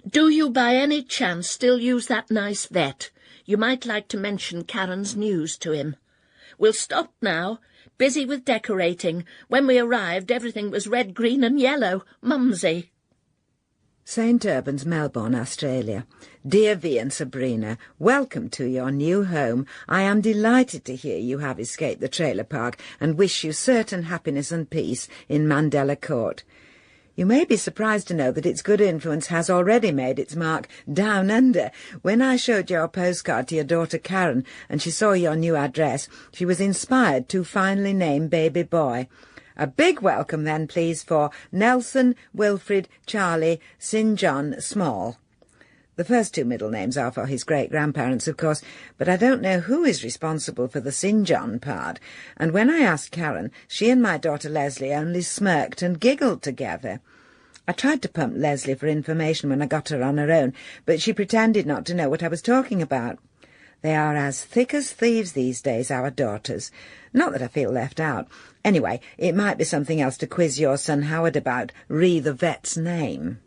Do you by any chance still use that nice vet? You might like to mention Karen's news to him. We'll stop now. Busy with decorating. When we arrived, everything was red, green and yellow. Mumsy. St Albans, Melbourne, Australia. Dear V and Sabrina, welcome to your new home. I am delighted to hear you have escaped the trailer park and wish you certain happiness and peace in Mandela Court. You may be surprised to know that its good influence has already made its mark down under. When I showed your postcard to your daughter Karen and she saw your new address, she was inspired to finally name baby boy. A big welcome then, please, for Nelson, Wilfred, Charlie, St John, Small. The first two middle names are for his great-grandparents, of course, but I don't know who is responsible for the St John part, and when I asked Karen, she and my daughter Leslie only smirked and giggled together. I tried to pump Leslie for information when I got her on her own, but she pretended not to know what I was talking about. They are as thick as thieves these days, our daughters. Not that I feel left out. Anyway, it might be something else to quiz your son Howard about, re the vet's name.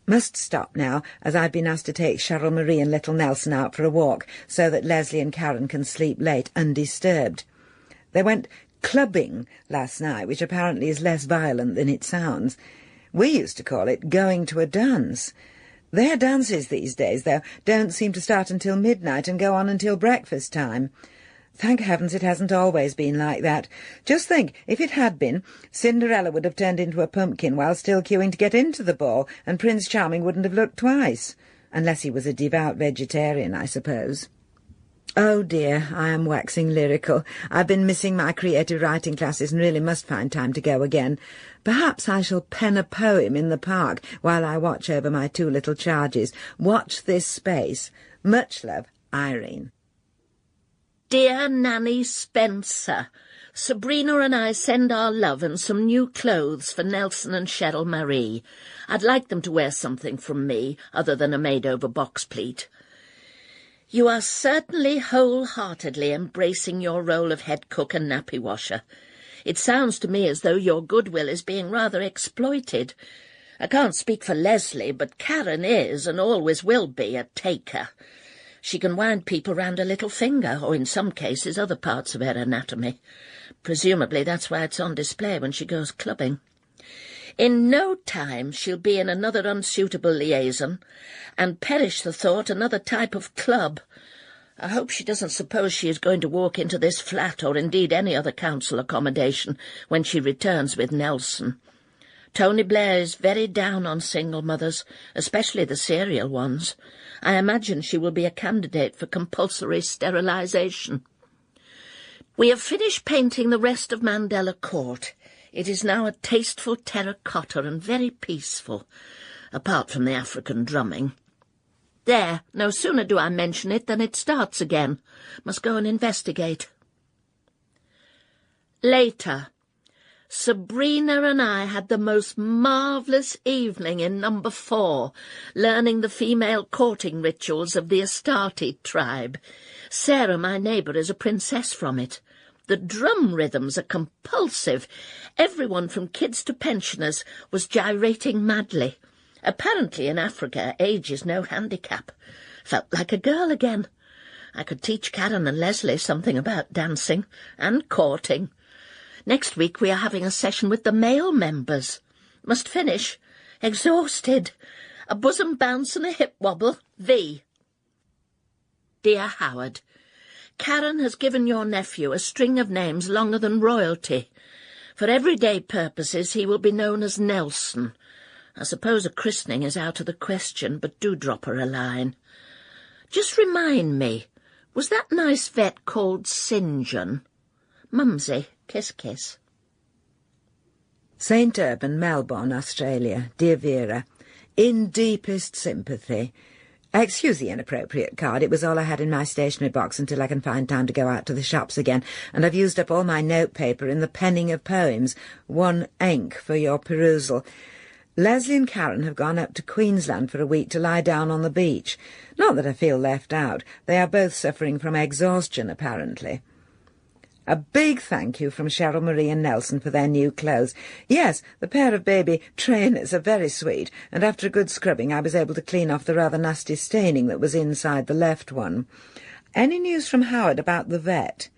Must stop now, as I've been asked to take Cheryl Marie and little Nelson out for a walk, so that Leslie and Karen can sleep late undisturbed. They went clubbing last night, which apparently is less violent than it sounds. We used to call it going to a dance. Their dances these days, though, don't seem to start until midnight and go on until breakfast time. Thank heavens it hasn't always been like that. Just think, if it had been, Cinderella would have turned into a pumpkin while still queuing to get into the ball, and Prince Charming wouldn't have looked twice. Unless he was a devout vegetarian, I suppose. Oh dear, I am waxing lyrical. I've been missing my creative writing classes and really must find time to go again. Perhaps I shall pen a poem in the park while I watch over my two little charges. Watch this space. Much love, Irene. Dear Nanny Spencer, Sabrina and I send our love and some new clothes for Nelson and Cheryl Marie. I'd like them to wear something from me, other than a made-over box pleat. You are certainly wholeheartedly embracing your role of head cook and nappy washer. It sounds to me as though your goodwill is being rather exploited. I can't speak for Leslie, but Karen is, and always will be, a taker. She can wind people round her little finger, or in some cases other parts of her anatomy. Presumably that's why it's on display when she goes clubbing. In no time she'll be in another unsuitable liaison, and perish the thought, another type of club. I hope she doesn't suppose she is going to walk into this flat, or indeed any other council accommodation, when she returns with Nelson. Tony Blair is very down on single mothers, especially the serial ones. I imagine she will be a candidate for compulsory sterilisation. We have finished painting the rest of Mandela Court. It is now a tasteful terracotta and very peaceful, apart from the African drumming. There, no sooner do I mention it than it starts again. Must go and investigate. Later. Sabrina and I had the most marvellous evening in number 4, learning the female courting rituals of the Astarti tribe. Sarah, my neighbour, is a princess from it. The drum rhythms are compulsive. Everyone from kids to pensioners was gyrating madly. Apparently in Africa, age is no handicap. Felt like a girl again. I could teach Karen and Leslie something about dancing and courting. Next week we are having a session with the male members. Must finish. Exhausted. A bosom bounce and a hip wobble. V. Dear Howard, Karen has given your nephew a string of names longer than royalty. For everyday purposes he will be known as Nelson. I suppose a christening is out of the question, but do drop her a line. Just remind me, was that nice vet called St. John? Mumsy, kiss kiss. St. Urban, Melbourne, Australia. Dear Vera, in deepest sympathy. Excuse the inappropriate card. It was all I had in my stationery box until I can find time to go out to the shops again, and I've used up all my notepaper in the penning of poems. 1 ink for your perusal. Leslie and Karen have gone up to Queensland for a week to lie down on the beach. Not that I feel left out. They are both suffering from exhaustion, apparently. A big thank you from Cheryl Marie and Nelson for their new clothes. Yes, the pair of baby trainers are very sweet, and after a good scrubbing I was able to clean off the rather nasty staining that was inside the left one. Any news from Howard about the vet?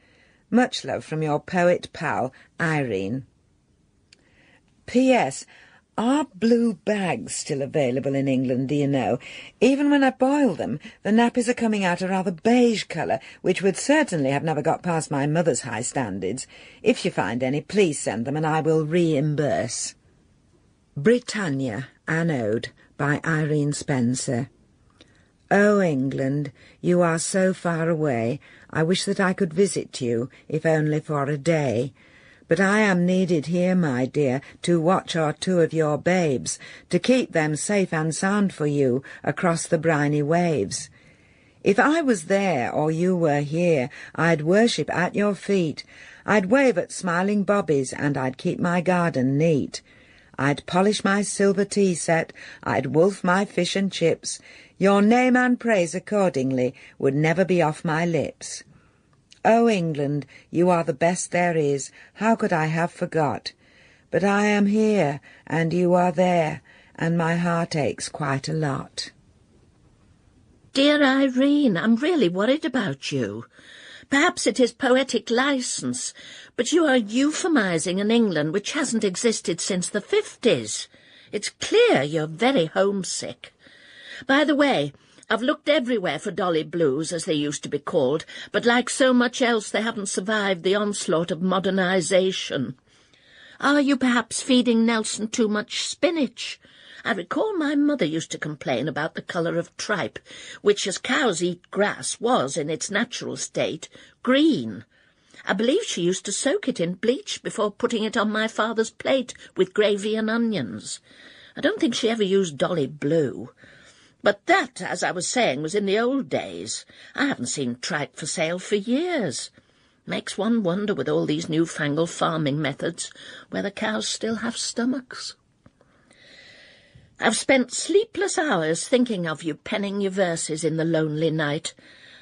Much love from your poet pal, Irene. P.S. Are blue bags still available in England, do you know? Even when I boil them, the nappies are coming out a rather beige colour, which would certainly have never got past my mother's high standards. If you find any, please send them and I will reimburse. Britannia, Anode, by Irene Spencer. Oh, England, you are so far away. I wish that I could visit you, if only for a day. But I am needed here, my dear, to watch or 2 of your babes, to keep them safe and sound for you across the briny waves. If I was there or you were here, I'd worship at your feet. I'd wave at smiling bobbies and I'd keep my garden neat. I'd polish my silver tea set, I'd wolf my fish and chips. Your name and praise accordingly would never be off my lips. Oh, England, you are the best there is, how could I have forgot? But I am here, and you are there, and my heart aches quite a lot. Dear Irene, I'm really worried about you. Perhaps it is poetic licence, but you are euphemising an England which hasn't existed since the 50s. It's clear you're very homesick. By the way, I've looked everywhere for Dolly Blues, as they used to be called, but like so much else they haven't survived the onslaught of modernisation. Are you perhaps feeding Nelson too much spinach? I recall my mother used to complain about the colour of tripe, which, as cows eat grass, was, in its natural state, green. I believe she used to soak it in bleach before putting it on my father's plate with gravy and onions. I don't think she ever used Dolly Blue. But that, as I was saying, was in the old days. I haven't seen tripe for sale for years. Makes one wonder, with all these newfangled farming methods, whether cows still have stomachs. I've spent sleepless hours thinking of you, penning your verses in the lonely night.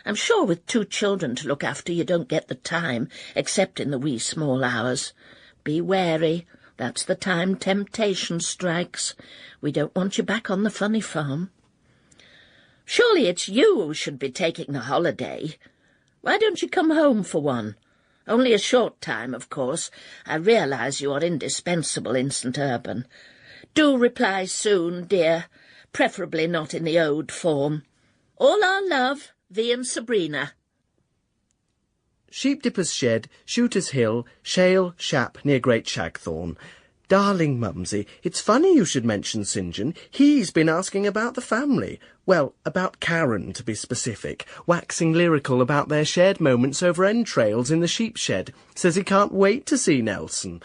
I'm sure with 2 children to look after you don't get the time, except in the wee small hours. Be wary, that's the time temptation strikes. We don't want you back on the funny farm. Surely it's you who should be taking the holiday. Why don't you come home for one? Only a short time, of course. I realise you are indispensable in St. Urban. Do reply soon, dear, preferably not in the ode form. All our love, V and Sabrina. Sheepdipper's Shed, Shooter's Hill, Shale, Shap, near Great Shagthorn. Darling Mumsy, it's funny you should mention St. John. He's been asking about the family. Well, about Karen, to be specific. Waxing lyrical about their shared moments over entrails in the sheep shed. Says he can't wait to see Nelson.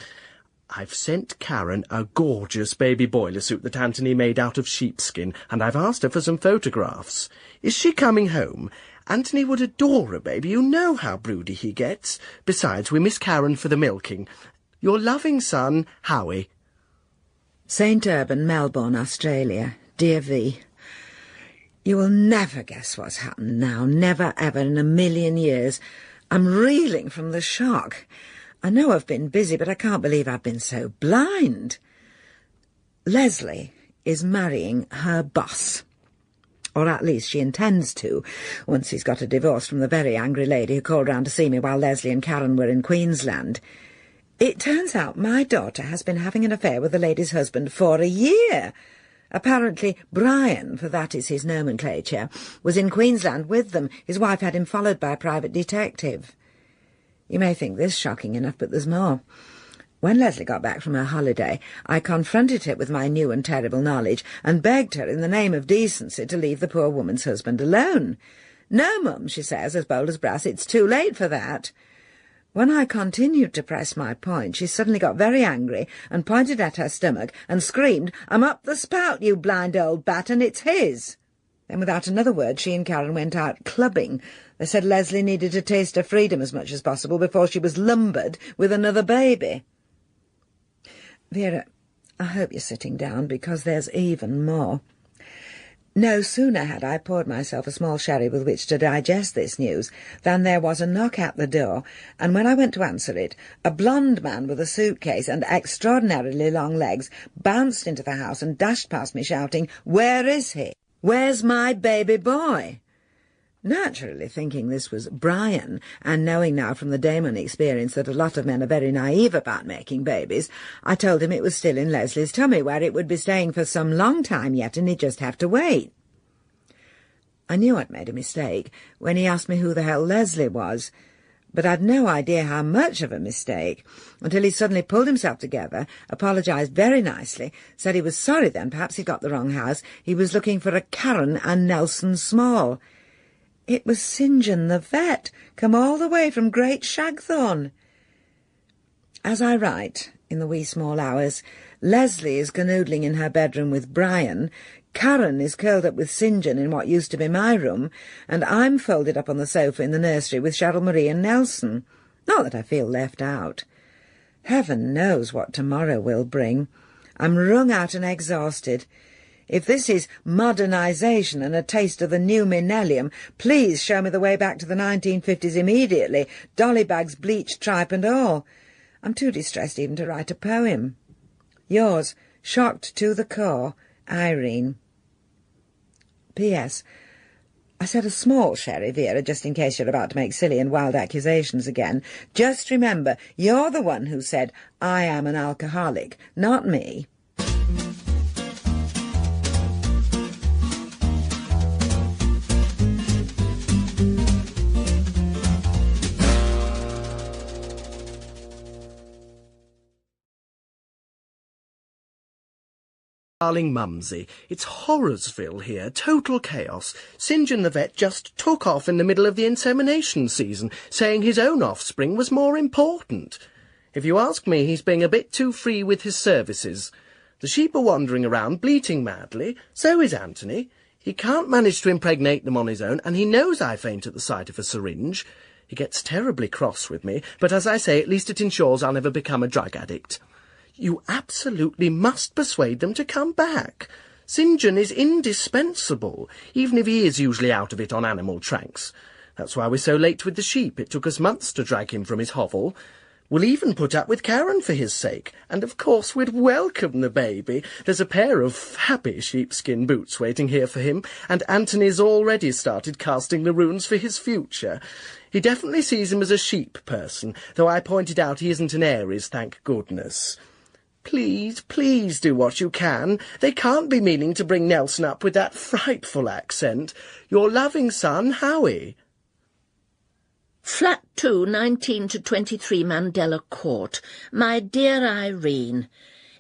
I've sent Karen a gorgeous baby boiler suit that Anthony made out of sheepskin, and I've asked her for some photographs. Is she coming home? Anthony would adore a baby. You know how broody he gets. Besides, we miss Karen for the milking. Your loving son, Howie. St. Urban, Melbourne, Australia. Dear V. You will never guess what's happened now. Never, ever in a million years. I'm reeling from the shock. I know I've been busy, but I can't believe I've been so blind. Leslie is marrying her boss. Or at least she intends to, once he's got a divorce from the very angry lady who called round to see me while Leslie and Karen were in Queensland. It turns out my daughter has been having an affair with the lady's husband for a year. Apparently Brian, for that is his nomenclature, was in Queensland with them. His wife had him followed by a private detective. You may think this shocking enough, but there's more. When Leslie got back from her holiday, I confronted her with my new and terrible knowledge and begged her in the name of decency to leave the poor woman's husband alone. "No, Mum," she says, as bold as brass, "it's too late for that." When I continued to press my point, she suddenly got very angry and pointed at her stomach and screamed, "I'm up the spout, you blind old bat, and it's his." Then without another word she and Karen went out clubbing. They said Leslie needed to taste her freedom as much as possible before she was lumbered with another baby. Vera, I hope you're sitting down, because there's even more. No sooner had I poured myself a small sherry with which to digest this news than there was a knock at the door, and when I went to answer it, a blond man with a suitcase and extraordinarily long legs bounced into the house and dashed past me shouting, "Where is he? Where's my baby boy?" Naturally thinking this was Brian, and knowing now from the Damon experience that a lot of men are very naive about making babies, I told him it was still in Leslie's tummy, where it would be staying for some long time yet, and he'd just have to wait. I knew I'd made a mistake when he asked me who the hell Leslie was, but I'd no idea how much of a mistake, until he suddenly pulled himself together, apologised very nicely, said he was sorry then, perhaps he'd got the wrong house, he was looking for a Karen and Nelson Small. It was St. John the vet, come all the way from Great Shagthorne. As I write, in the wee small hours, Leslie is canoodling in her bedroom with Brian, Karen is curled up with St. John in what used to be my room, and I'm folded up on the sofa in the nursery with Cheryl Marie and Nelson. Not that I feel left out. Heaven knows what tomorrow will bring. I'm wrung out and exhausted. If this is modernisation and a taste of the new millennium, please show me the way back to the 1950s immediately, dolly bags, bleached tripe and all. I'm too distressed even to write a poem. Yours, shocked to the core, Irene. P.S. I said a small sherry, Vera, just in case you're about to make silly and wild accusations again. Just remember, you're the one who said, "I am an alcoholic," not me. Darling Mumsy, it's Horrorsville here, total chaos. St. John the vet just took off in the middle of the insemination season, saying his own offspring was more important. If you ask me, he's being a bit too free with his services. The sheep are wandering around, bleating madly. So is Anthony. He can't manage to impregnate them on his own, and he knows I faint at the sight of a syringe. He gets terribly cross with me, but as I say, at least it ensures I'll never become a drug addict. You absolutely must persuade them to come back. St. John is indispensable, even if he is usually out of it on animal tranks. That's why we're so late with the sheep. It took us months to drag him from his hovel. We'll even put up with Karen for his sake, and of course we'd welcome the baby. There's a pair of happy sheepskin boots waiting here for him, and Anthony's already started casting the runes for his future. He definitely sees him as a sheep person, though I pointed out he isn't an Aries, thank goodness. Please, please do what you can. They can't be meaning to bring Nelson up with that frightful accent. Your loving son, Howie. Flat 2, 19 to 23 Mandela Court. My dear Irene,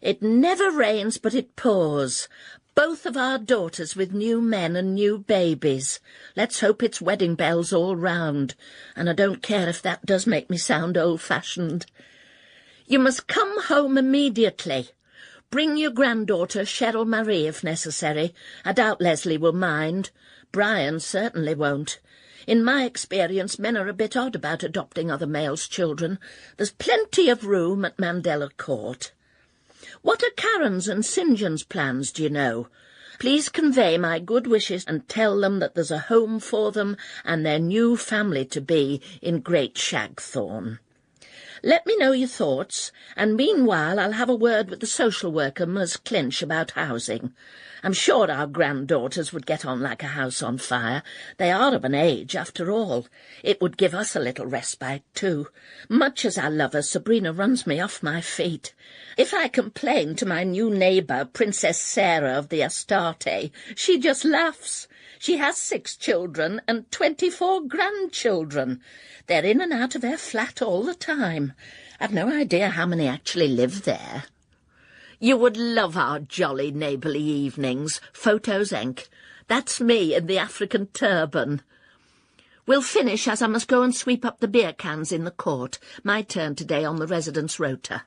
it never rains but it pours. Both of our daughters with new men and new babies. Let's hope it's wedding bells all round, and I don't care if that does make me sound old-fashioned. You must come home immediately. Bring your granddaughter, Cheryl Marie, if necessary. I doubt Leslie will mind. Brian certainly won't. In my experience, men are a bit odd about adopting other males' children. There's plenty of room at Mandela Court. What are Karen's and St. John's plans, do you know? Please convey my good wishes and tell them that there's a home for them and their new family-to-be in Great Shagthorne. Let me know your thoughts, and meanwhile I'll have a word with the social worker, Ms. Clinch, about housing. I'm sure our granddaughters would get on like a house on fire. They are of an age, after all. It would give us a little respite, too. Much as I love her, Sabrina runs me off my feet. If I complain to my new neighbour, Princess Sarah of the Astarte, she just laughs. She has 6 children and 24 grandchildren. They're in and out of her flat all the time. I've no idea how many actually live there. You would love our jolly neighbourly evenings. Photos Enk. That's me in the African turban. We'll finish, as I must go and sweep up the beer cans in the court. My turn today on the residence rota.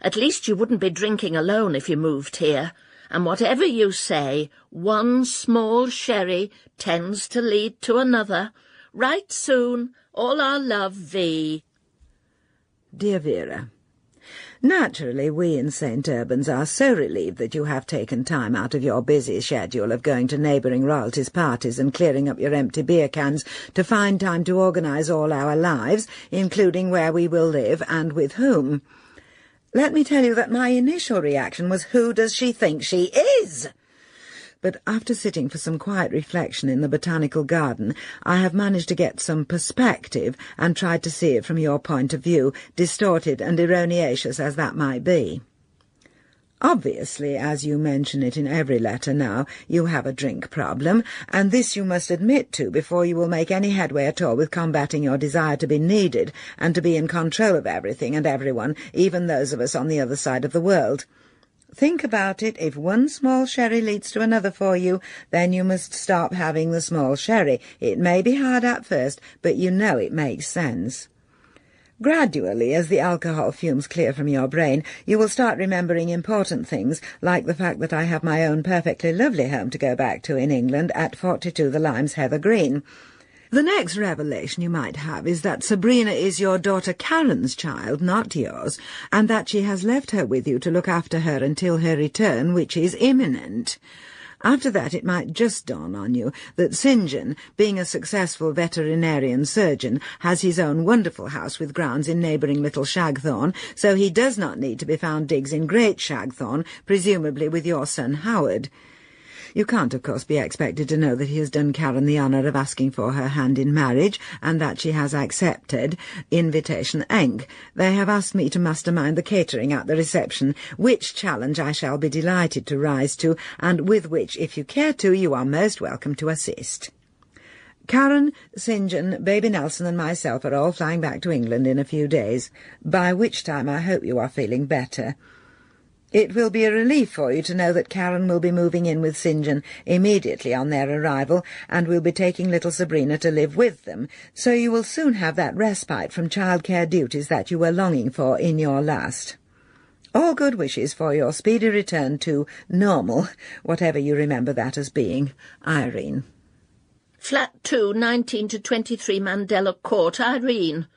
At least you wouldn't be drinking alone if you moved here. And whatever you say, one small sherry tends to lead to another. Right soon. All our love, V. Dear Vera, naturally we in St. Albans are so relieved that you have taken time out of your busy schedule of going to neighbouring royalties' parties and clearing up your empty beer cans to find time to organise all our lives, including where we will live and with whom. Let me tell you that my initial reaction was, who does she think she is? But after sitting for some quiet reflection in the botanical garden, I have managed to get some perspective and tried to see it from your point of view, distorted and erroneous as that might be. Obviously, as you mention it in every letter now, you have a drink problem, and this you must admit to before you will make any headway at all with combating your desire to be needed and to be in control of everything and everyone, even those of us on the other side of the world. Think about it. If one small sherry leads to another for you, then you must stop having the small sherry. It may be hard at first, but you know it makes sense. Gradually, as the alcohol fumes clear from your brain, you will start remembering important things, like the fact that I have my own perfectly lovely home to go back to in England at 42 The Limes, Heather Green. The next revelation you might have is that Sabrina is your daughter Karen's child, not yours, and that she has left her with you to look after her until her return, which is imminent. After that, it might just dawn on you that St. John, being a successful veterinarian surgeon, has his own wonderful house with grounds in neighbouring Little Shagthorne, so he does not need to be found digs in Great Shagthorne, presumably with your son Howard. You can't, of course, be expected to know that he has done Karen the honour of asking for her hand in marriage, and that she has accepted invitation Enk. They have asked me to mastermind the catering at the reception, which challenge I shall be delighted to rise to, and with which, if you care to, you are most welcome to assist. Karen, St. John, Baby Nelson and myself are all flying back to England in a few days, by which time I hope you are feeling better. It will be a relief for you to know that Karen will be moving in with St. John immediately on their arrival, and will be taking little Sabrina to live with them, so you will soon have that respite from childcare duties that you were longing for in your last. All good wishes for your speedy return to normal, whatever you remember that as being, Irene. Flat 2, 19 to 23 Mandela Court, Irene.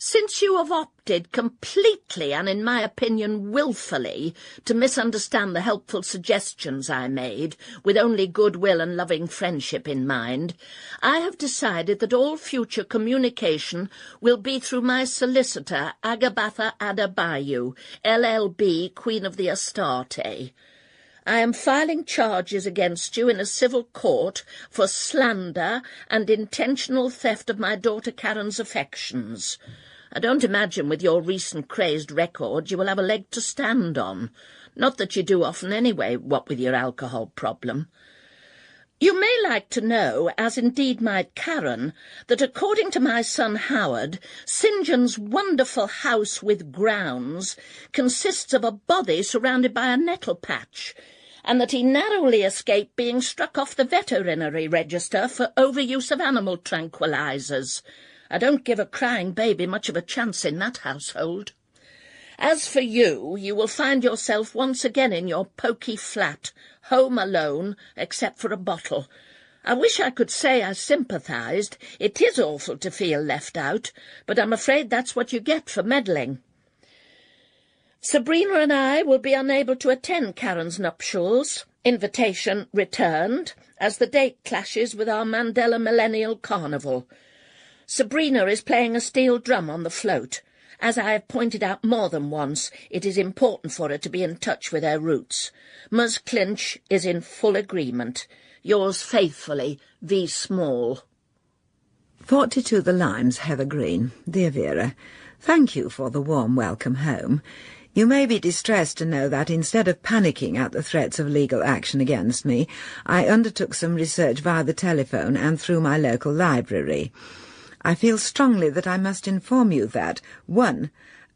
Since you have opted completely, and in my opinion wilfully, to misunderstand the helpful suggestions I made, with only goodwill and loving friendship in mind, I have decided that all future communication will be through my solicitor, Agabatha Adebayo, LLB, Queen of the Astarte. I am filing charges against you in a civil court for slander and intentional theft of my daughter Karen's affections. I don't imagine with your recent crazed record you will have a leg to stand on. Not that you do often anyway, what with your alcohol problem. You may like to know, as indeed might Karen, that according to my son Howard, St. John's wonderful house with grounds consists of a body surrounded by a nettle patch, and that he narrowly escaped being struck off the veterinary register for overuse of animal tranquilizers. I don't give a crying baby much of a chance in that household. As for you, you will find yourself once again in your poky flat, home alone, except for a bottle. I wish I could say I sympathised. It is awful to feel left out, but I'm afraid that's what you get for meddling. Sabrina and I will be unable to attend Karen's nuptials, invitation returned, as the date clashes with our Mandela Millennial Carnival. Sabrina is playing a steel drum on the float. As I have pointed out more than once, it is important for her to be in touch with her roots. Ms. Clinch is in full agreement. Yours faithfully, V. Small. 42 The Limes, Heather Green. Dear Vera, thank you for the warm welcome home. You may be distressed to know that instead of panicking at the threats of legal action against me, I undertook some research via the telephone and through my local library. I feel strongly that I must inform you that, 1.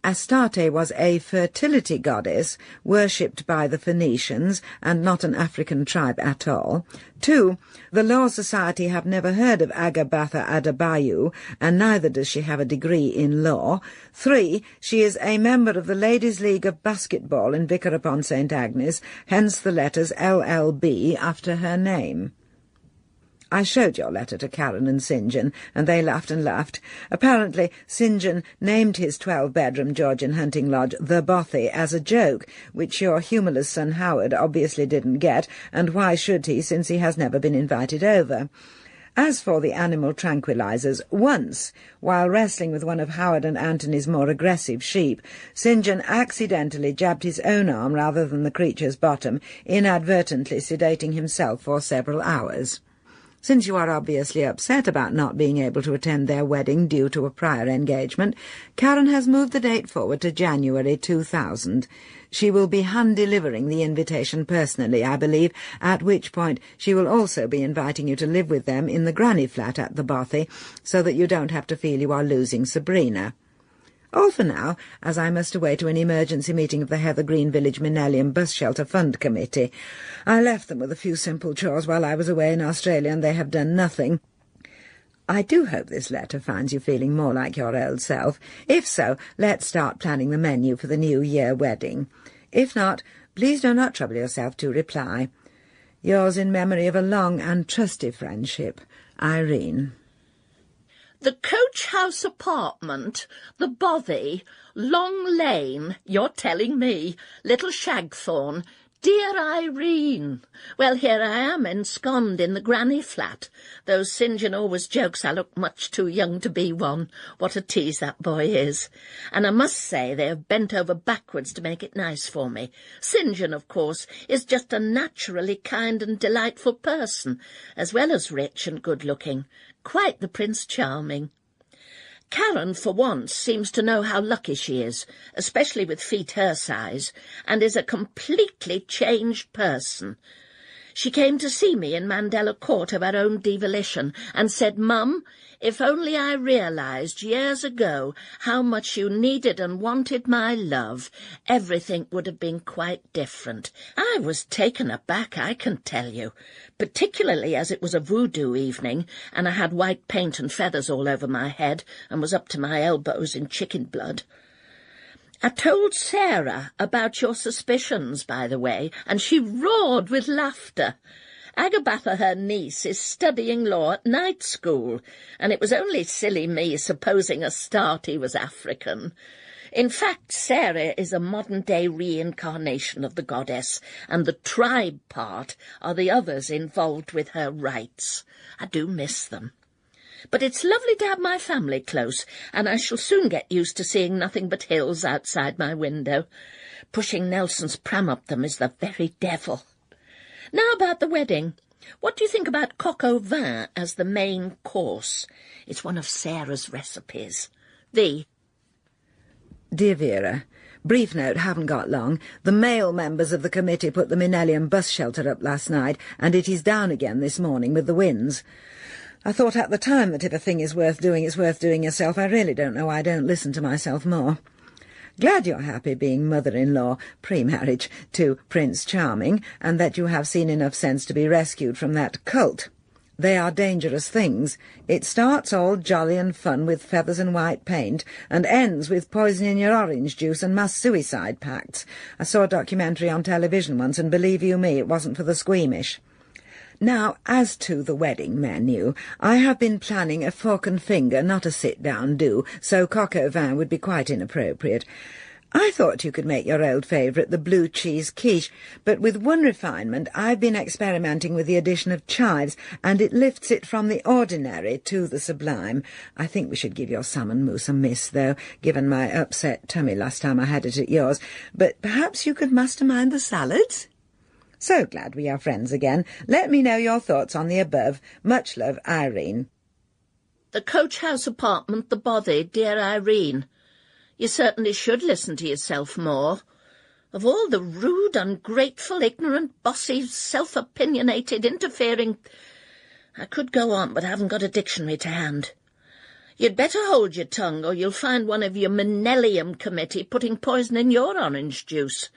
Astarte was a fertility goddess worshipped by the Phoenicians and not an African tribe at all. 2. The Law Society have never heard of Agabatha Adebayo, and neither does she have a degree in law. 3. She is a member of the Ladies' League of Basketball in Vicar-upon-St. Agnes, hence the letters LLB after her name. I showed your letter to Karen and St. John, and they laughed and laughed. Apparently, St. John named his 12-bedroom Georgian hunting lodge the Bothy as a joke, which your humourless son Howard obviously didn't get, and why should he, since he has never been invited over? As for the animal tranquilizers, once, while wrestling with one of Howard and Antony's more aggressive sheep, St. John accidentally jabbed his own arm rather than the creature's bottom, inadvertently sedating himself for several hours. Since you are obviously upset about not being able to attend their wedding due to a prior engagement, Karen has moved the date forward to January 2000. She will be hand-delivering the invitation personally, I believe, at which point she will also be inviting you to live with them in the granny flat at the Bothy, so that you don't have to feel you are losing Sabrina. All for now, as I must away to an emergency meeting of the Heather Green Village Millennium Bus Shelter Fund Committee. I left them with a few simple chores while I was away in Australia, and they have done nothing. I do hope this letter finds you feeling more like your old self. If so, let's start planning the menu for the New Year wedding. If not, please do not trouble yourself to reply. Yours in memory of a long and trusty friendship, Irene. The coach house apartment, the Bothy, Long Lane, you're telling me, Little Shagthorn, dear Irene. Well, here I am, ensconced in the granny flat, though St. John always jokes I look much too young to be one. What a tease that boy is. And I must say they have bent over backwards to make it nice for me. St. John, of course, is just a naturally kind and delightful person, as well as rich and good-looking. Quite the Prince Charming. Karen, for once, seems to know how lucky she is, especially with feet her size, and is a completely changed person. She came to see me in Mandela Court of her own devolition, and said, "Mum, if only I realised years ago how much you needed and wanted my love, everything would have been quite different." I was taken aback, I can tell you, particularly as it was a voodoo evening, and I had white paint and feathers all over my head, and was up to my elbows in chicken blood. I told Sarah about your suspicions, by the way, and she roared with laughter. Agabatha, her niece, is studying law at night school, and it was only silly me supposing Astarte was African. In fact, Sarah is a modern-day reincarnation of the goddess, and the tribe part are the others involved with her rites. I do miss them. But it's lovely to have my family close, and I shall soon get used to seeing nothing but hills outside my window. Pushing Nelson's pram up them is the very devil. Now about the wedding. What do you think about coq au vin as the main course? It's one of Sarah's recipes. Dear Vera, brief note, haven't got long. The male members of the committee put the Millennium Bus Shelter up last night, and it is down again this morning with the winds. I thought at the time that if a thing is worth doing, it's worth doing yourself. I really don't know why I don't listen to myself more. Glad you're happy being mother-in-law, pre-marriage, to Prince Charming, and that you have seen enough sense to be rescued from that cult. They are dangerous things. It starts all jolly and fun with feathers and white paint, and ends with poison in your orange juice and mass suicide pacts. I saw a documentary on television once, and believe you me, it wasn't for the squeamish. Now, as to the wedding menu, I have been planning a fork and finger, not a sit-down do, so coq au vin would be quite inappropriate. I thought you could make your old favourite, the blue cheese quiche, but with one refinement I've been experimenting with the addition of chives, and it lifts it from the ordinary to the sublime. I think we should give your salmon mousse a miss, though, given my upset tummy last time I had it at yours. But perhaps you could mastermind the salads? So glad we are friends again. Let me know your thoughts on the above. Much love, Irene. The coach house apartment, the bothy, dear Irene. You certainly should listen to yourself more. Of all the rude, ungrateful, ignorant, bossy, self-opinionated, interfering... I could go on, but I haven't got a dictionary to hand. You'd better hold your tongue, or you'll find one of your Menellium committee putting poison in your orange juice.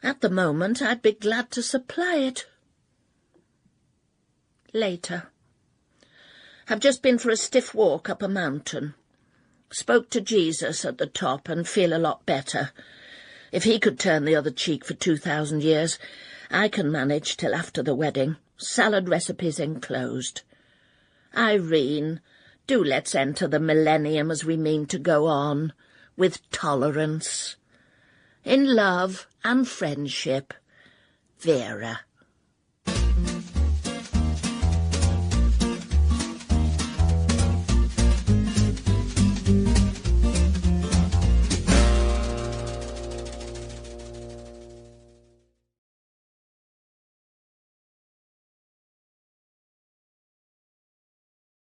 At the moment, I'd be glad to supply it. Later. I've just been for a stiff walk up a mountain. Spoke to Jesus at the top and feel a lot better. If he could turn the other cheek for 2,000 years, I can manage till after the wedding. Salad recipes enclosed. Irene, do let's enter the millennium as we mean to go on, with tolerance. In love and friendship, Vera.